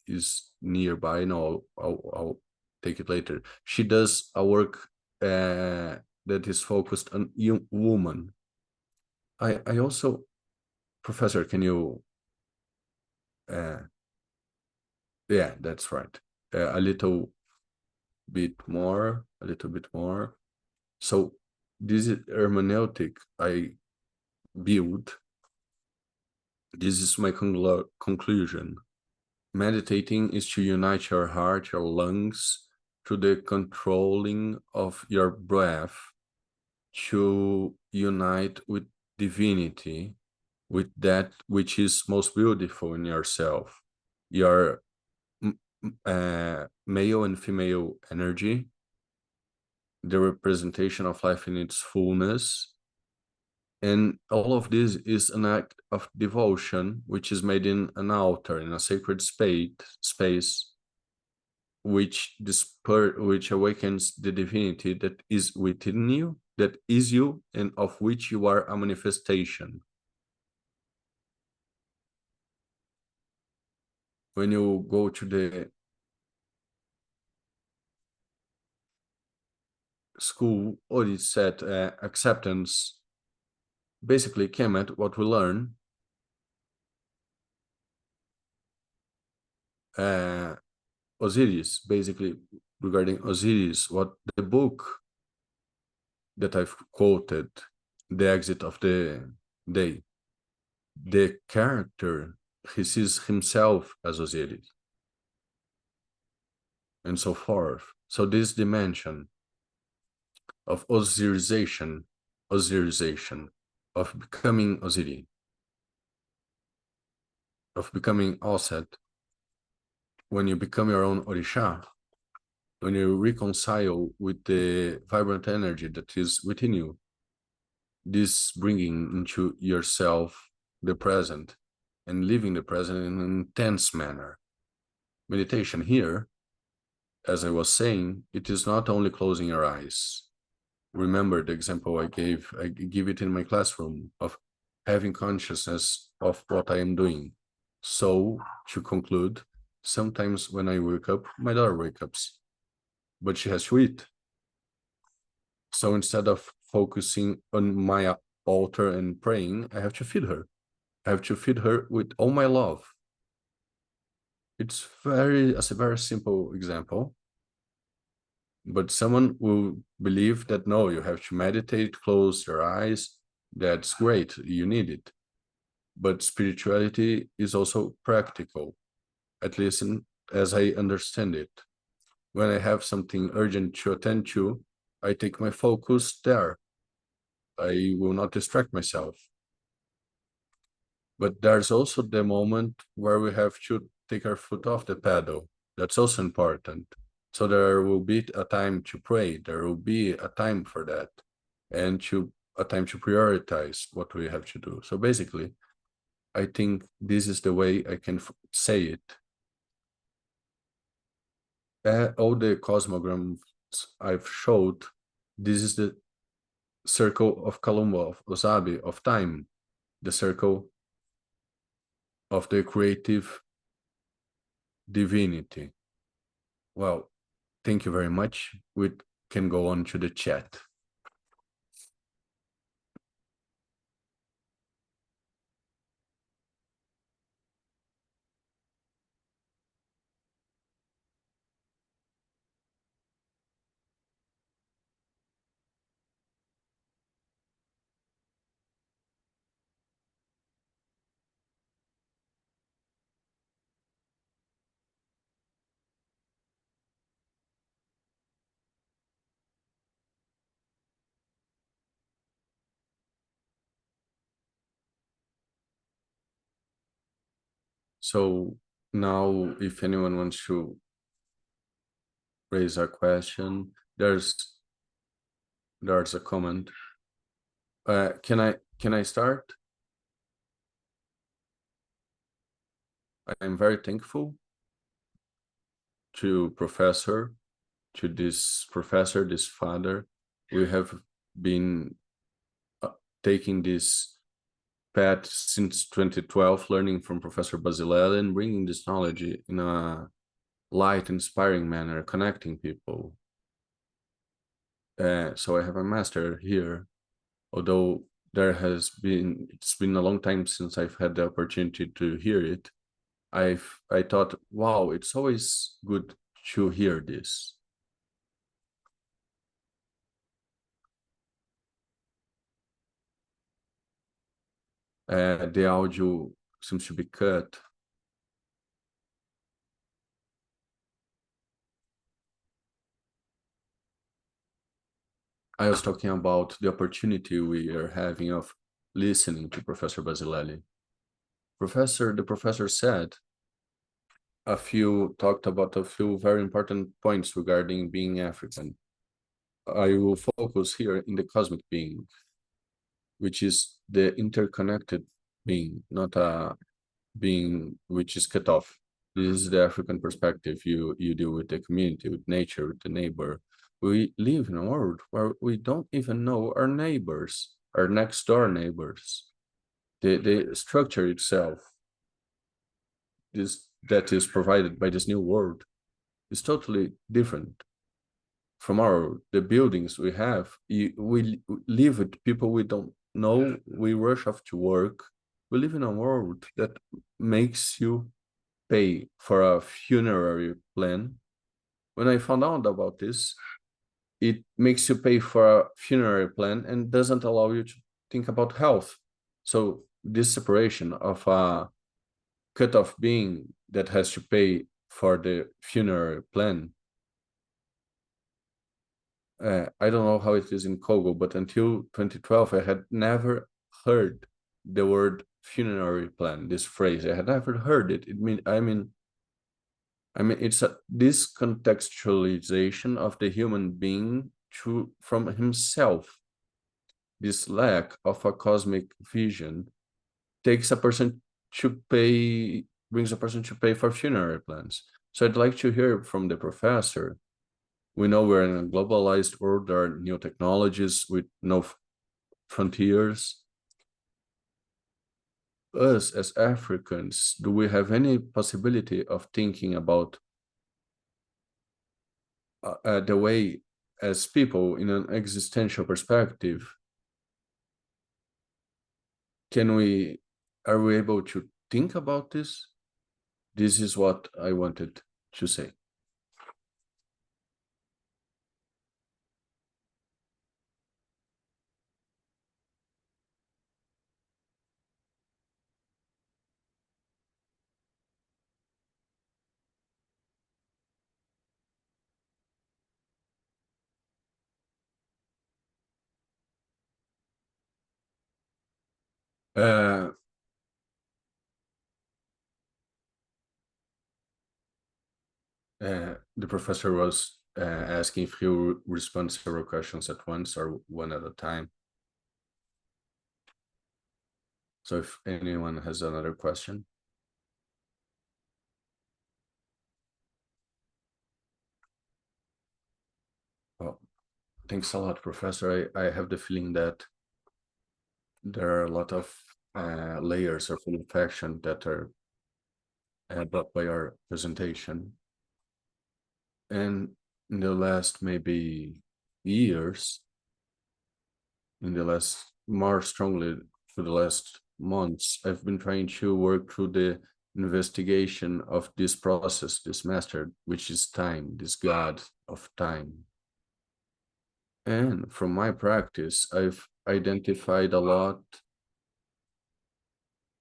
is nearby. No, I'll take it later. She does a work that is focused on woman. I also, Professor, can you yeah, that's right. A little bit more. So this is hermeneutic I build. This is my conclusion. Meditating is to unite your heart, your lungs, to the controlling of your breath, to unite with divinity, with that which is most beautiful in yourself, your male and female energy, the representation of life in its fullness. And all of this is an act of devotion, which is made in an altar, in a sacred space, which awakens the divinity that is within you, that is you, and of which you are a manifestation. When you go to the school, or it said acceptance, basically came at what we learn. Osiris, basically regarding Osiris, what the book that I've quoted, The Exit of the Day, the character, he sees himself as Osiris, and so forth. So this dimension of Osirisation, of becoming Osiris, of becoming Oset, when you become your own Orisha, when you reconcile with the vibrant energy that is within you, this bringing into yourself the present and living the present in an intense manner. Meditation here as I was saying, it is not only closing your eyes. Remember the example I give it in my classroom of having consciousness of what I am doing. So, to conclude, sometimes when I wake up, my daughter wakes up, but she has to eat. So instead of focusing on my altar and praying, I have to feed her. I have to feed her with all my love. It's a very simple example, but someone will believe that no, you have to meditate, close your eyes. That's great, you need it. But spirituality is also practical, at least as I understand it. When I have something urgent to attend to, I take my focus there. I will not distract myself. But there's also the moment where we have to take our foot off the pedal. That's also important. So there will be a time to pray. There will be a time for that, and a time to prioritize what we have to do. So basically, I think this is the way I can say it. All the cosmograms I've showed, this is the circle of Kalumba, of Osabi, of time, the circle of the creative divinity. Well, thank you very much. We can go on to the chat. So now, if anyone wants to raise a question, there's a comment. Can I start? I'm very thankful to this father. We have been taking this path since 2012, learning from Professor Bas'Ilele and bringing this knowledge in a light, inspiring manner, connecting people. So I have a master here, although it's been a long time since I've had the opportunity to hear it. I thought, wow, it's always good to hear this. The audio seems to be cut. I was talking about the opportunity we are having of listening to Professor Bas'Ilele. The professor talked about a few very important points regarding being African. I will focus here in the cosmic being, which is the interconnected being, not a being which is cut off. This is the African perspective. You deal with the community, with nature, with the neighbor. We live in a world where we don't even know our neighbors, our next door neighbors. The structure itself that is provided by this new world is totally different from the buildings we have. We live with people we don't know. We rush off to work. We live in a world that makes you pay for a funerary plan. When I found out about this, it makes you pay for a funerary plan and doesn't allow you to think about health. So this separation of a cut-off being that has to pay for the funerary plan, I don't know how it is in Congo, but until 2012, I had never heard the word funerary plan, this phrase. I had never heard it. It's this contextualization of the human being from himself. This lack of a cosmic vision brings a person to pay for funerary plans. So I'd like to hear from the professor. We know we're in a globalized world, there are new technologies with no frontiers. Us as Africans, do we have any possibility of thinking about the way as people in an existential perspective? Are we able to think about this? This is what I wanted to say. Uh, the professor was asking if you respond several questions at once or one at a time. So if anyone has another question. Well, thanks a lot, Professor. I have the feeling that there are a lot of layers of infection that are brought by our presentation. And in the last maybe years, more strongly for the last months, I've been trying to work through the investigation of this process, this master, which is time, this God of time. And from my practice, I've identified a lot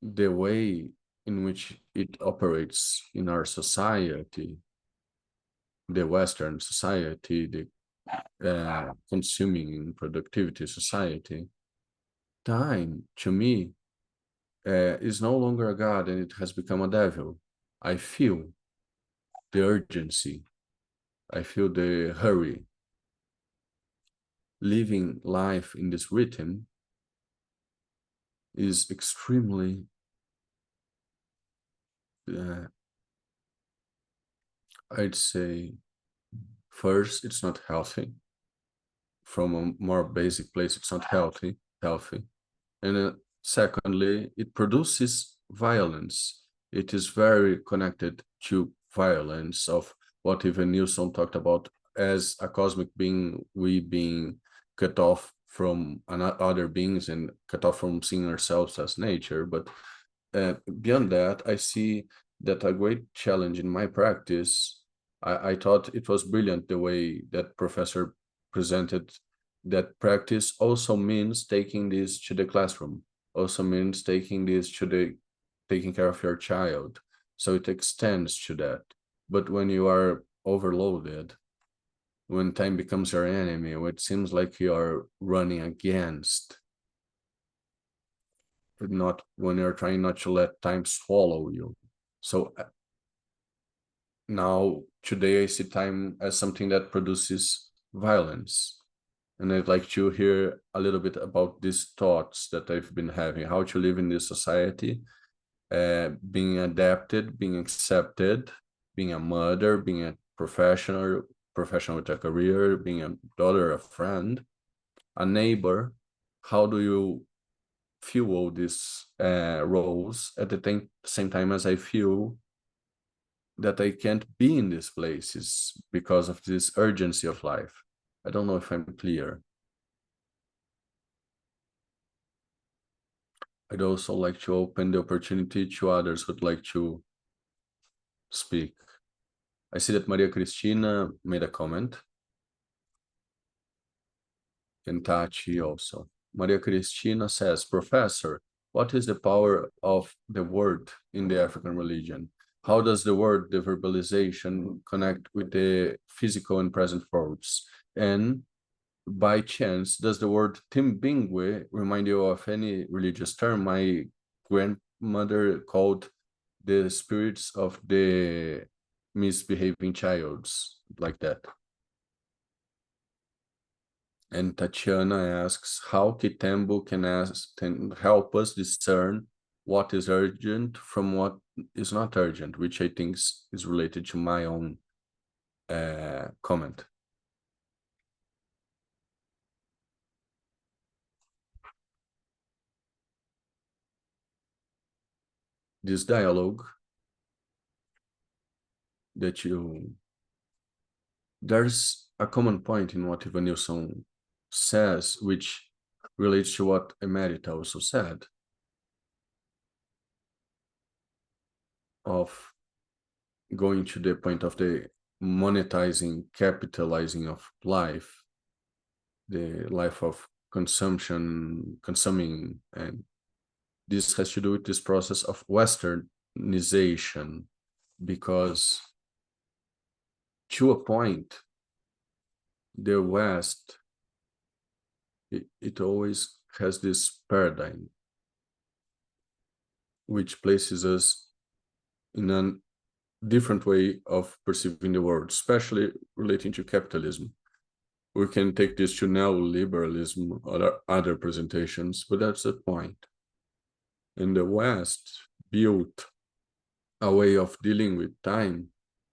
the way in which it operates in our society, the Western society, the consuming and productivity society. Time, to me, is no longer a God and it has become a devil. I feel the urgency. I feel the hurry. Living life in this rhythm is extremely I'd say first, it's not healthy. From a more basic place, it's not healthy. And secondly, it produces violence. It is very connected to violence of what even Nilsson talked about as a cosmic being, we being cut off from other beings and cut off from seeing ourselves as nature. But beyond that, I see that a great challenge in my practice. I thought it was brilliant the way that professor presented that practice also means taking this to the classroom, also means taking this to taking care of your child. So it extends to that. But when you are overloaded, when time becomes your enemy, when it seems like you are running against, not when you're trying not to let time swallow you. So now, today I see time as something that produces violence. And I'd like to hear a little bit about these thoughts that I've been having, how to live in this society, being adapted, being accepted, being a mother, being a professional with a career, being a daughter, a friend, a neighbor. How do you fuel these roles at the same time as I feel that I can't be in these places because of this urgency of life? I don't know if I'm clear. I'd also like to open the opportunity to others who'd like to speak. I see that Maria Cristina made a comment. And Tachi also. Maria Cristina says, Professor, what is the power of the word in the African religion? How does the word, the verbalization, connect with the physical and present worlds? And by chance, does the word timbingwe remind you of any religious term? My grandmother called the spirits of the misbehaving childs, like that. And Tatiana asks how Kitembo can help us discern what is urgent from what is not urgent, which I think is related to my own comment. This dialogue that there's a common point in what Evanilson says, which relates to what Emerita also said, of going to the point of the monetizing, capitalizing of life, the life of consumption, consuming, and this has to do with this process of westernization, because to a point, the West, it always has this paradigm which places us in a different way of perceiving the world, especially relating to capitalism. We can take this to neoliberalism or other presentations, but that's the point. And the West built a way of dealing with time,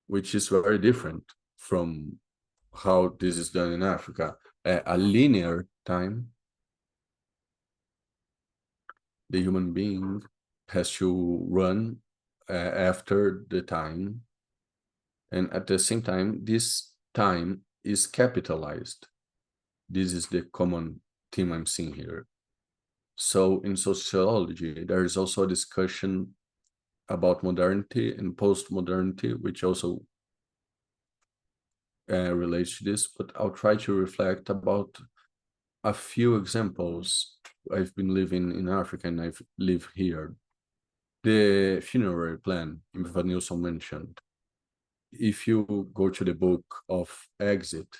which is very different from how this is done in Africa. A linear time, the human being has to run after the time, and at the same time, this time is capitalized. This is the common theme I'm seeing here. So in sociology, there is also a discussion about modernity and post-modernity, which also relates to this, but I'll try to reflect about a few examples. I've been living in Africa and I've lived here. The funerary plan Vanilson mentioned. If you go to the book of Exit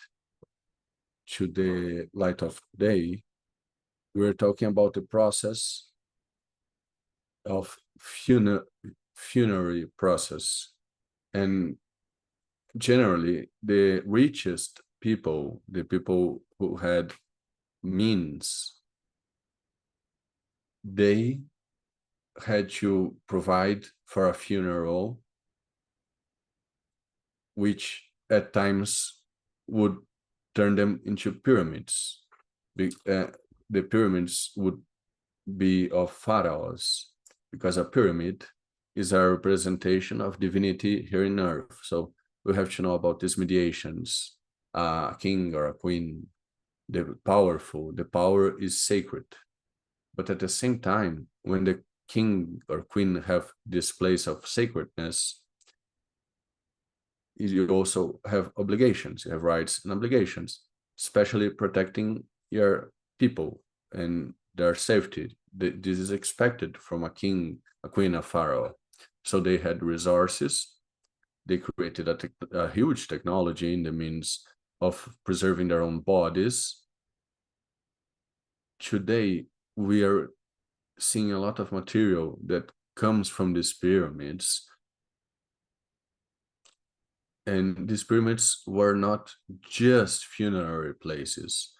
to the Light of Day, we're talking about the process of funerary process. And generally, the richest people, the people who had means, they had to provide for a funeral, which at times would turn them into pyramids. The pyramids would be of pharaohs, because a pyramid is a representation of divinity here in earth. So we have to know about these mediations. A king or a queen, the power is sacred. But at the same time, when the king or queen have this place of sacredness, you also have obligations, you have rights and obligations, especially protecting your people and their safety. This is expected from a king, a queen, a pharaoh. So they had resources. They created a huge technology in the means of preserving their own bodies. Today, we are seeing a lot of material that comes from these pyramids. And these pyramids were not just funerary places.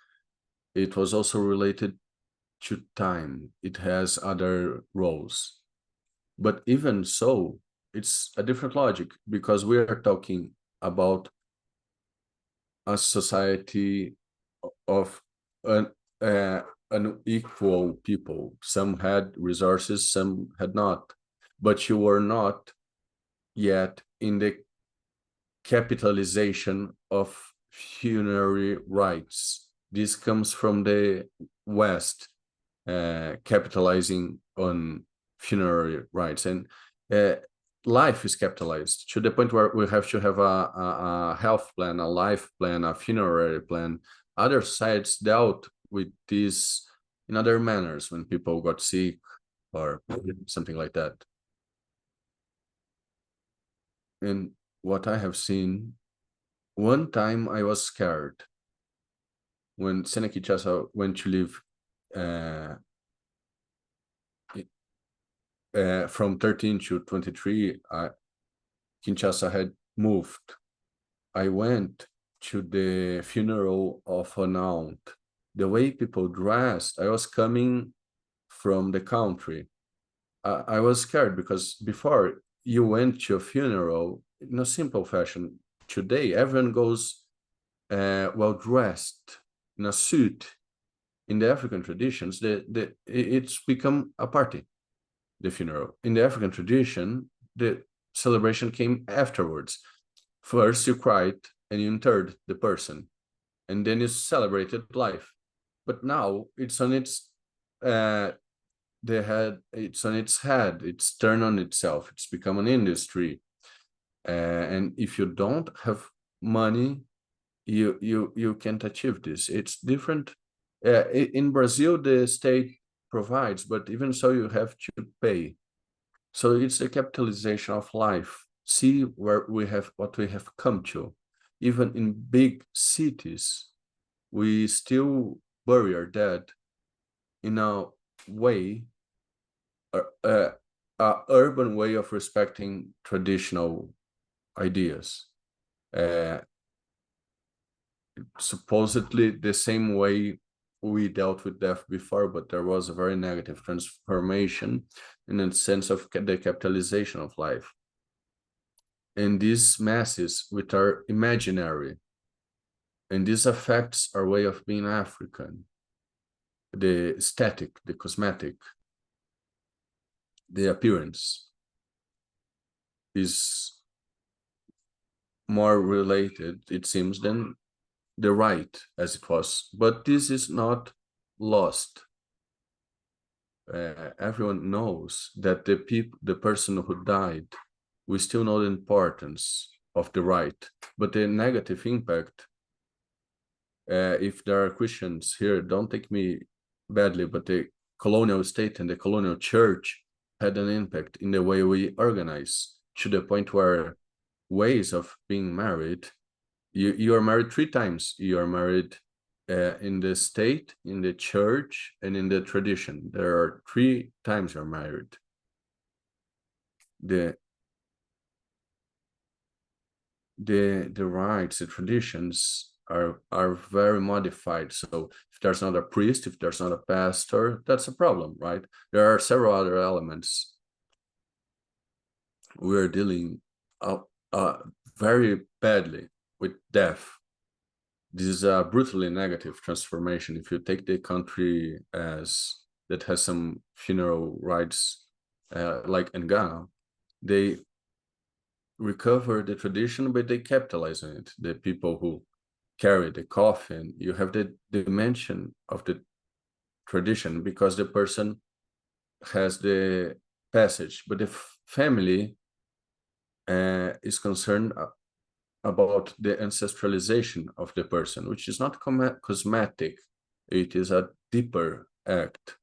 It was also related to time. It has other roles. But even so, it's a different logic, because we are talking about a society of unequal people. Some had resources, some had not. But you were not yet in the capitalization of funerary rights. This comes from the West, capitalizing on funerary rights, and life is capitalized to the point where we have to have a health plan, a life plan, a funerary plan. Other sides dealt with this in other manners when people got sick or something like that. And what I have seen, one time I was scared when Seneca Chasa went to live from 13 to 23, Kinshasa had moved. I went to the funeral of an aunt. The way people dressed, I was coming from the country. I was scared because before you went to a funeral in a simple fashion. Today, everyone goes well dressed in a suit. In the African traditions, it's become a party, the funeral. In the African tradition, the celebration came afterwards. First, you cried and you interred the person, and then you celebrated life. But now it's on its it's on its head. It's turned on itself. It's become an industry, and if you don't have money, you can't achieve this. It's different. In Brazil, the state provides, but even so, you have to pay. So it's a capitalization of life. See where we have what we have come to. Even in big cities, we still bury our dead in a way, a urban way of respecting traditional ideas. Supposedly the same way we dealt with death before, but there was a very negative transformation in the sense of the capitalization of life. And these masses, which are imaginary, and this affects our way of being African, the aesthetic, the cosmetic, the appearance is more related, it seems, than the right as it was. But this is not lost. Everyone knows that the person who died, we still know the importance of the right, but the negative impact, if there are Christians here, don't take me badly, but the colonial state and the colonial church had an impact in the way we organize, to the point where ways of being married, you are married 3 times. You are married in the state, in the church, and in the tradition. There are 3 times you're married. The rites, the traditions are very modified. So if there's not a priest, if there's not a pastor, that's a problem, right? There are several other elements. We're dealing very badly with death. This is a brutally negative transformation. If you take the country as that has some funeral rites, like in Ghana, they recover the tradition, but they capitalize on it. The people who carry the coffin, you have the dimension of the tradition because the person has the passage, but the family is concerned about the ancestralization of the person, which is not cosmetic. It is a deeper act.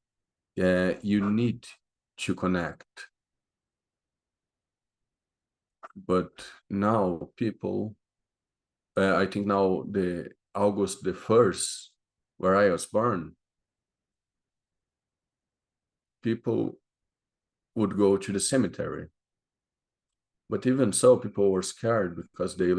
You need to connect. But now people, I think now the August the 1st, where I was born, people would go to the cemetery. But even so, people were scared because they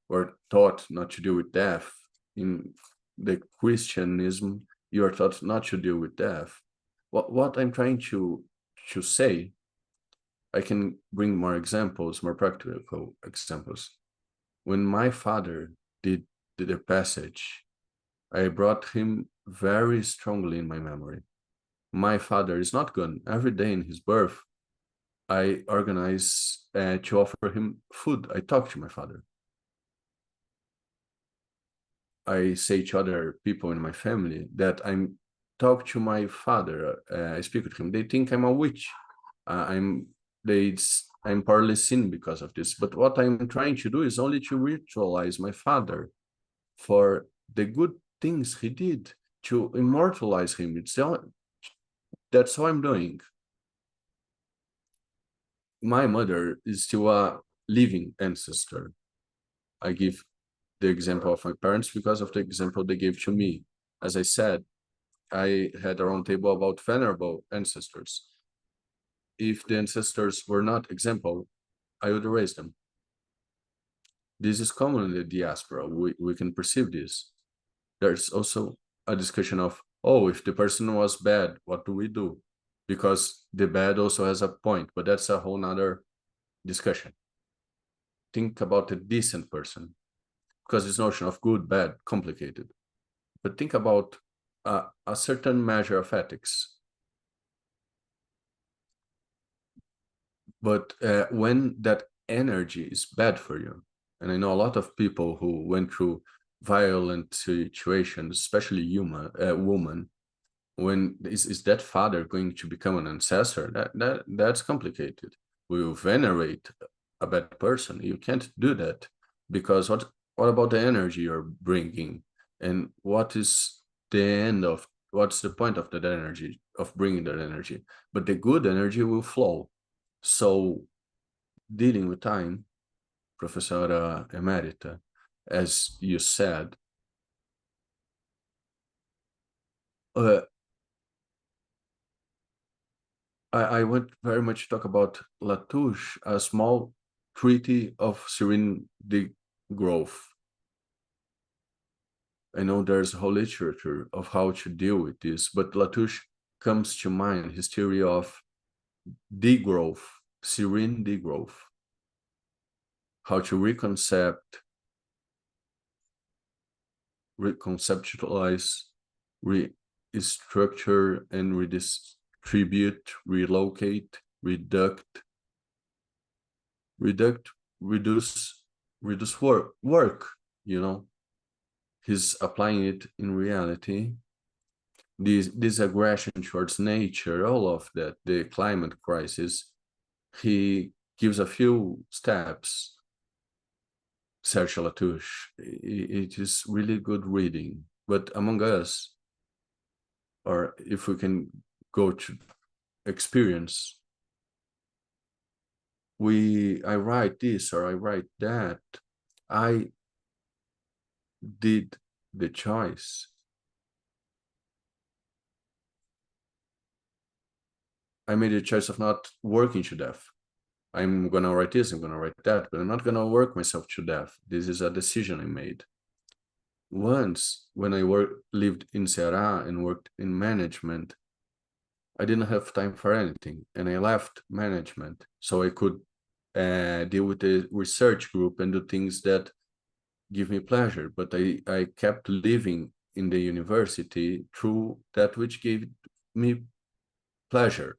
were taught not to deal with death. In the Christianism, you are taught not to deal with death. What I'm trying to say, I can bring more examples, more practical examples. When my father did the passage, I brought him very strongly in my memory. My father is not gone. Every day in his birth, I organize to offer him food. I talk to my father. I say to other people in my family that I'm talk to my father. I speak with him. They think I'm a witch. I'm partly sin because of this. But what I'm trying to do is only to ritualize my father for the good things he did, to immortalize him. That's how I'm doing. My mother is still a living ancestor. I give the example of my parents because of the example they gave to me. As I said, I had a round table about venerable ancestors. If the ancestors were not example, I would erase them. This is common in the diaspora. We can perceive this. There's also a discussion of, oh, if the person was bad, what do we do? because the bad also has a point, but that's a whole nother discussion. Think about a decent person, because this notion of good, bad, complicated. But think about a certain measure of ethics. But when that energy is bad for you, and I know a lot of people who went through violent situations, especially women, when is that father going to become an ancestor? That's complicated. We will venerate a bad person. You can't do that, because what about the energy you're bringing, and what is the end of what's the point of that energy, of bringing that energy? But the good energy will flow. So dealing with time, Professora Emerita, as you said, I want very much talk about Latouche, a small treaty of serene growth. I know there's a whole literature of how to deal with this, but Latouche comes to mind, his theory of degrowth, serene degrowth, how to reconceptualize, restructure, and redistribute, relocate, reduce work, you know. He's applying it in reality. This aggression towards nature, all of that, the climate crisis, he gives a few steps. Serge Latouche, it is really good reading. But among us, or if we can go to experience, I write this or I write that. I did the choice. I made a choice of not working to death. I'm gonna write this, I'm gonna write that, but I'm not gonna work myself to death. This is a decision I made. Once, when I lived in Ceará and worked in management, I didn't have time for anything, and I left management so I could deal with the research group and do things that give me pleasure. But I kept living in the university through that which gave me pleasure.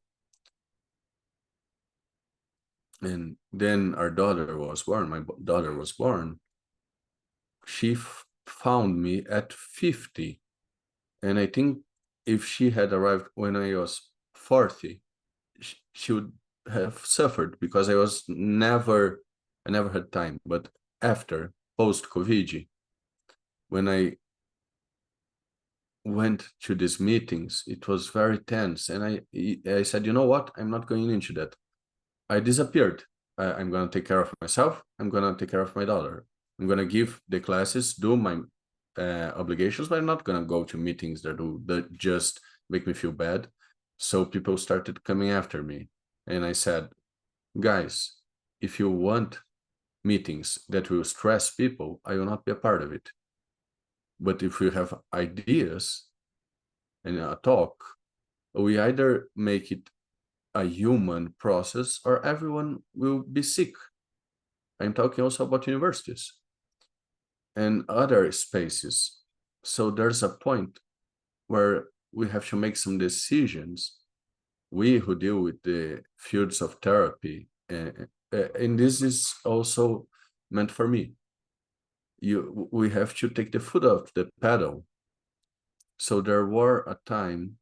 And then our daughter was born. My daughter was born. She found me at 50. And I think if she had arrived when I was 40, she would have suffered, because I never had time. But after, post-COVID, when I went to these meetings, it was very tense. And I said, you know what? I'm not going into that. I disappeared. I'm going to take care of myself. I'm going to take care of my daughter. I'm going to give the classes, do my obligations, but I'm not going to go to meetings that just make me feel bad. So people started coming after me. And I said, guys, if you want meetings that will stress people, I will not be a part of it. But if you have ideas and a talk, we either make it a human process or everyone will be sick. I'm talking also about universities and other spaces. So there's a point where we have to make some decisions. We who deal with the fields of therapy, and this is also meant for me. We have to take the foot off the pedal. So there was a time,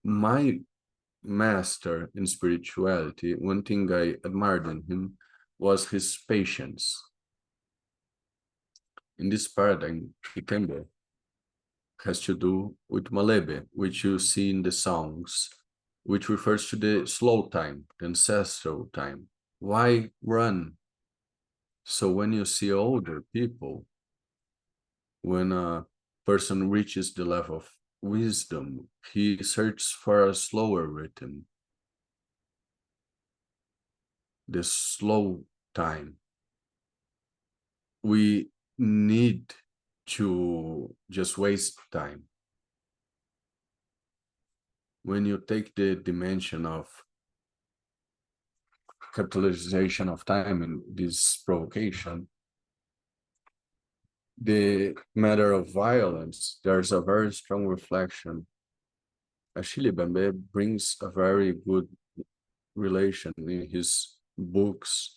my master in spirituality, one thing I admired in him was his patience. In this paradigm, Kitembo has to do with Malebe, which you see in the songs, which refers to the slow time, the ancestral time. Why run? So when you see older people, when a person reaches the level of wisdom, he searches for a slower rhythm, the slow time. We need to just waste time. when you take the dimension of capitalization of time in this provocation, the matter of violence, there's a very strong reflection. Achille Mbembe brings a very good relation in his books.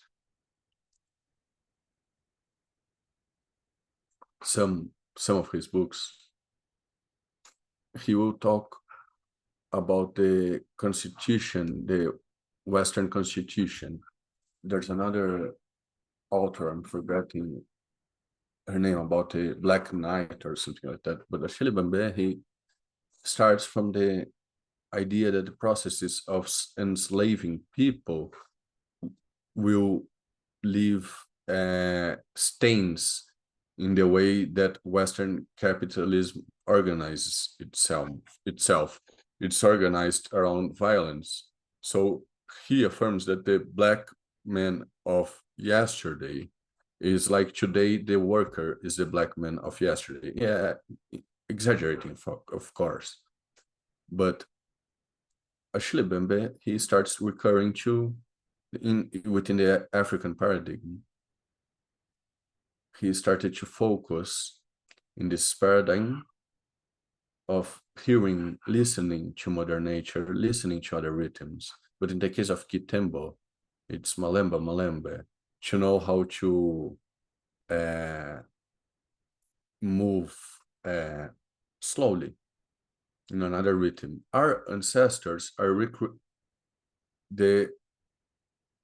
Some of his books, he will talk about the Constitution, the Western Constitution. There's another author, I'm forgetting her name, about the Black Knight or something like that. But Achille Mbembe, he starts from the idea that the processes of enslaving people will leave stains in the way that Western capitalism organizes itself. It's organized around violence. So he affirms that the Black man of yesterday is like today the worker is the Black man of yesterday. Yeah, exaggerating, of course. But Achille Mbembe, he starts recurring to within the African paradigm. He started to focus in this paradigm of hearing, listening to Mother Nature, listening to other rhythms. But in the case of Kitembo, it's malemba, malembe, to know how to move slowly in another rhythm. Our ancestors are the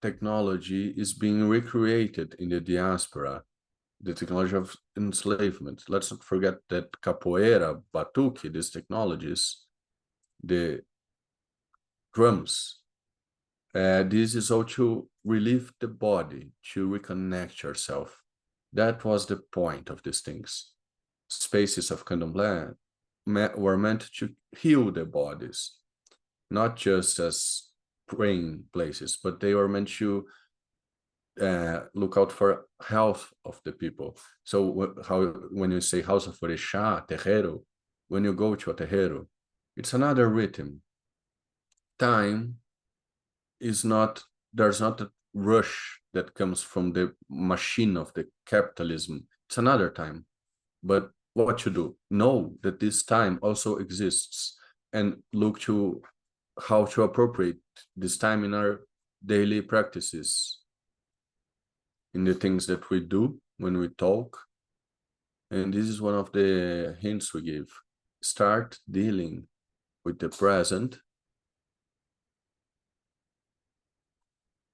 technology is being recreated in the diaspora, the technology of enslavement. Let's not forget that capoeira, batuque, these technologies, the drums, this is all to relieve the body, to reconnect yourself. That was the point of these things. Spaces of candomblé were meant to heal the bodies, not just as praying places, but they were meant to look out for health of the people. So when you say house of Orixá, terreiro, when you go to a terreiro, it's another rhythm. Time is not, there's not a rush that comes from the machine of the capitalism. It's another time. But what you do, know that this time also exists and look to how to appropriate this time in our daily practices, in the things that we do when we talk. And this is one of the hints we give. Start dealing with the present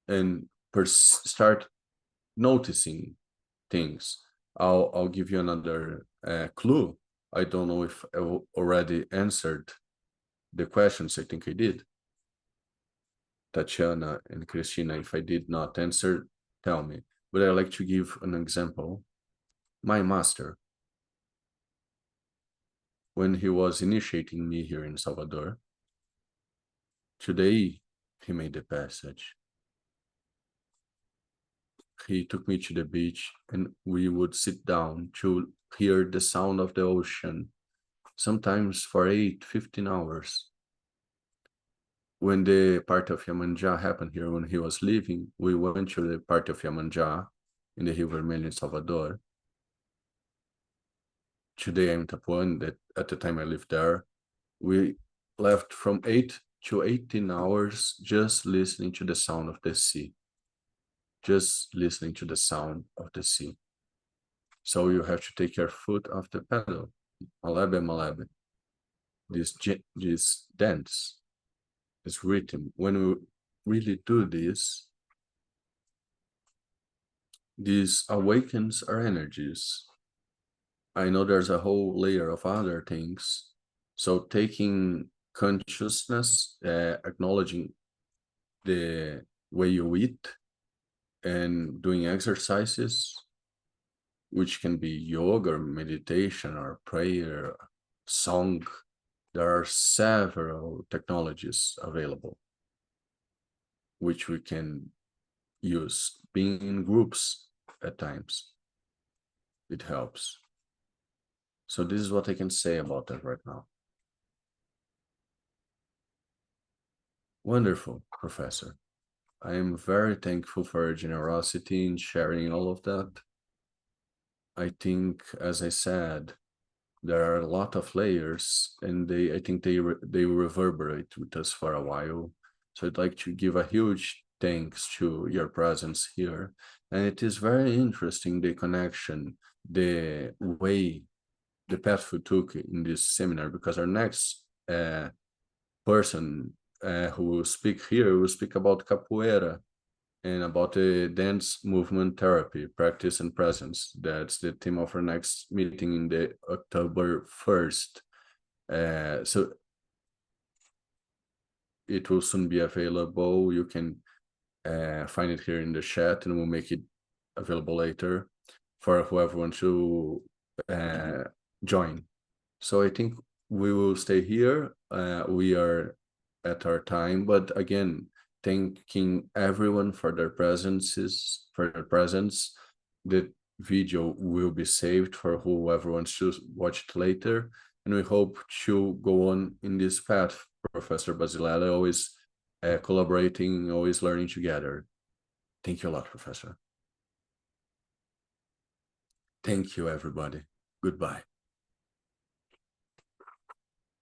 and start noticing things. I'll give you another clue. I don't know if I already answered the questions. I think I did. Tatiana and Christina, if I did not answer, tell me. But I'd like to give an example. My master, when he was initiating me here in Salvador, today he made the passage. He took me to the beach and we would sit down to hear the sound of the ocean, sometimes for 15 hours. When the party of Iemanjá happened here, when he was leaving, we went to the party of Iemanjá in the Rio Vermelho in Salvador. Today I'm in Tapuan, that at the time I lived there. We left from 8 to 18 hours just listening to the sound of the sea. Just listening to the sound of the sea. So you have to take your foot off the pedal. Malabe, malabe. This dance, this rhythm. When we really do this awakens our energies. I know there's a whole layer of other things. So taking consciousness, acknowledging the way you eat, and doing exercises, which can be yoga or meditation or prayer, song. There are several technologies available which we can use. Being in groups at times, it helps. So this is what I can say about that right now. Wonderful, Professor. I am very thankful for your generosity in sharing all of that. I think, as I said, there are a lot of layers, and I think they reverberate with us for a while. So I'd like to give a huge thanks to your presence here. And it is very interesting, the connection, the way, the path we took in this seminar, because our next person who will speak here will speak about capoeira and about the dance movement therapy, practice and presence. That's the theme of our next meeting in the October 1st. So it will soon be available. You can find it here in the chat, and we'll make it available later for whoever wants to join. So I think we will stay here. We are at our time, but again, thanking everyone for their presence. The video will be saved for whoever wants to watch it later, and we hope to go on in this path, Professor Bas'Ilele, always collaborating, always learning together. Thank you a lot, Professor. Thank you, everybody. Goodbye.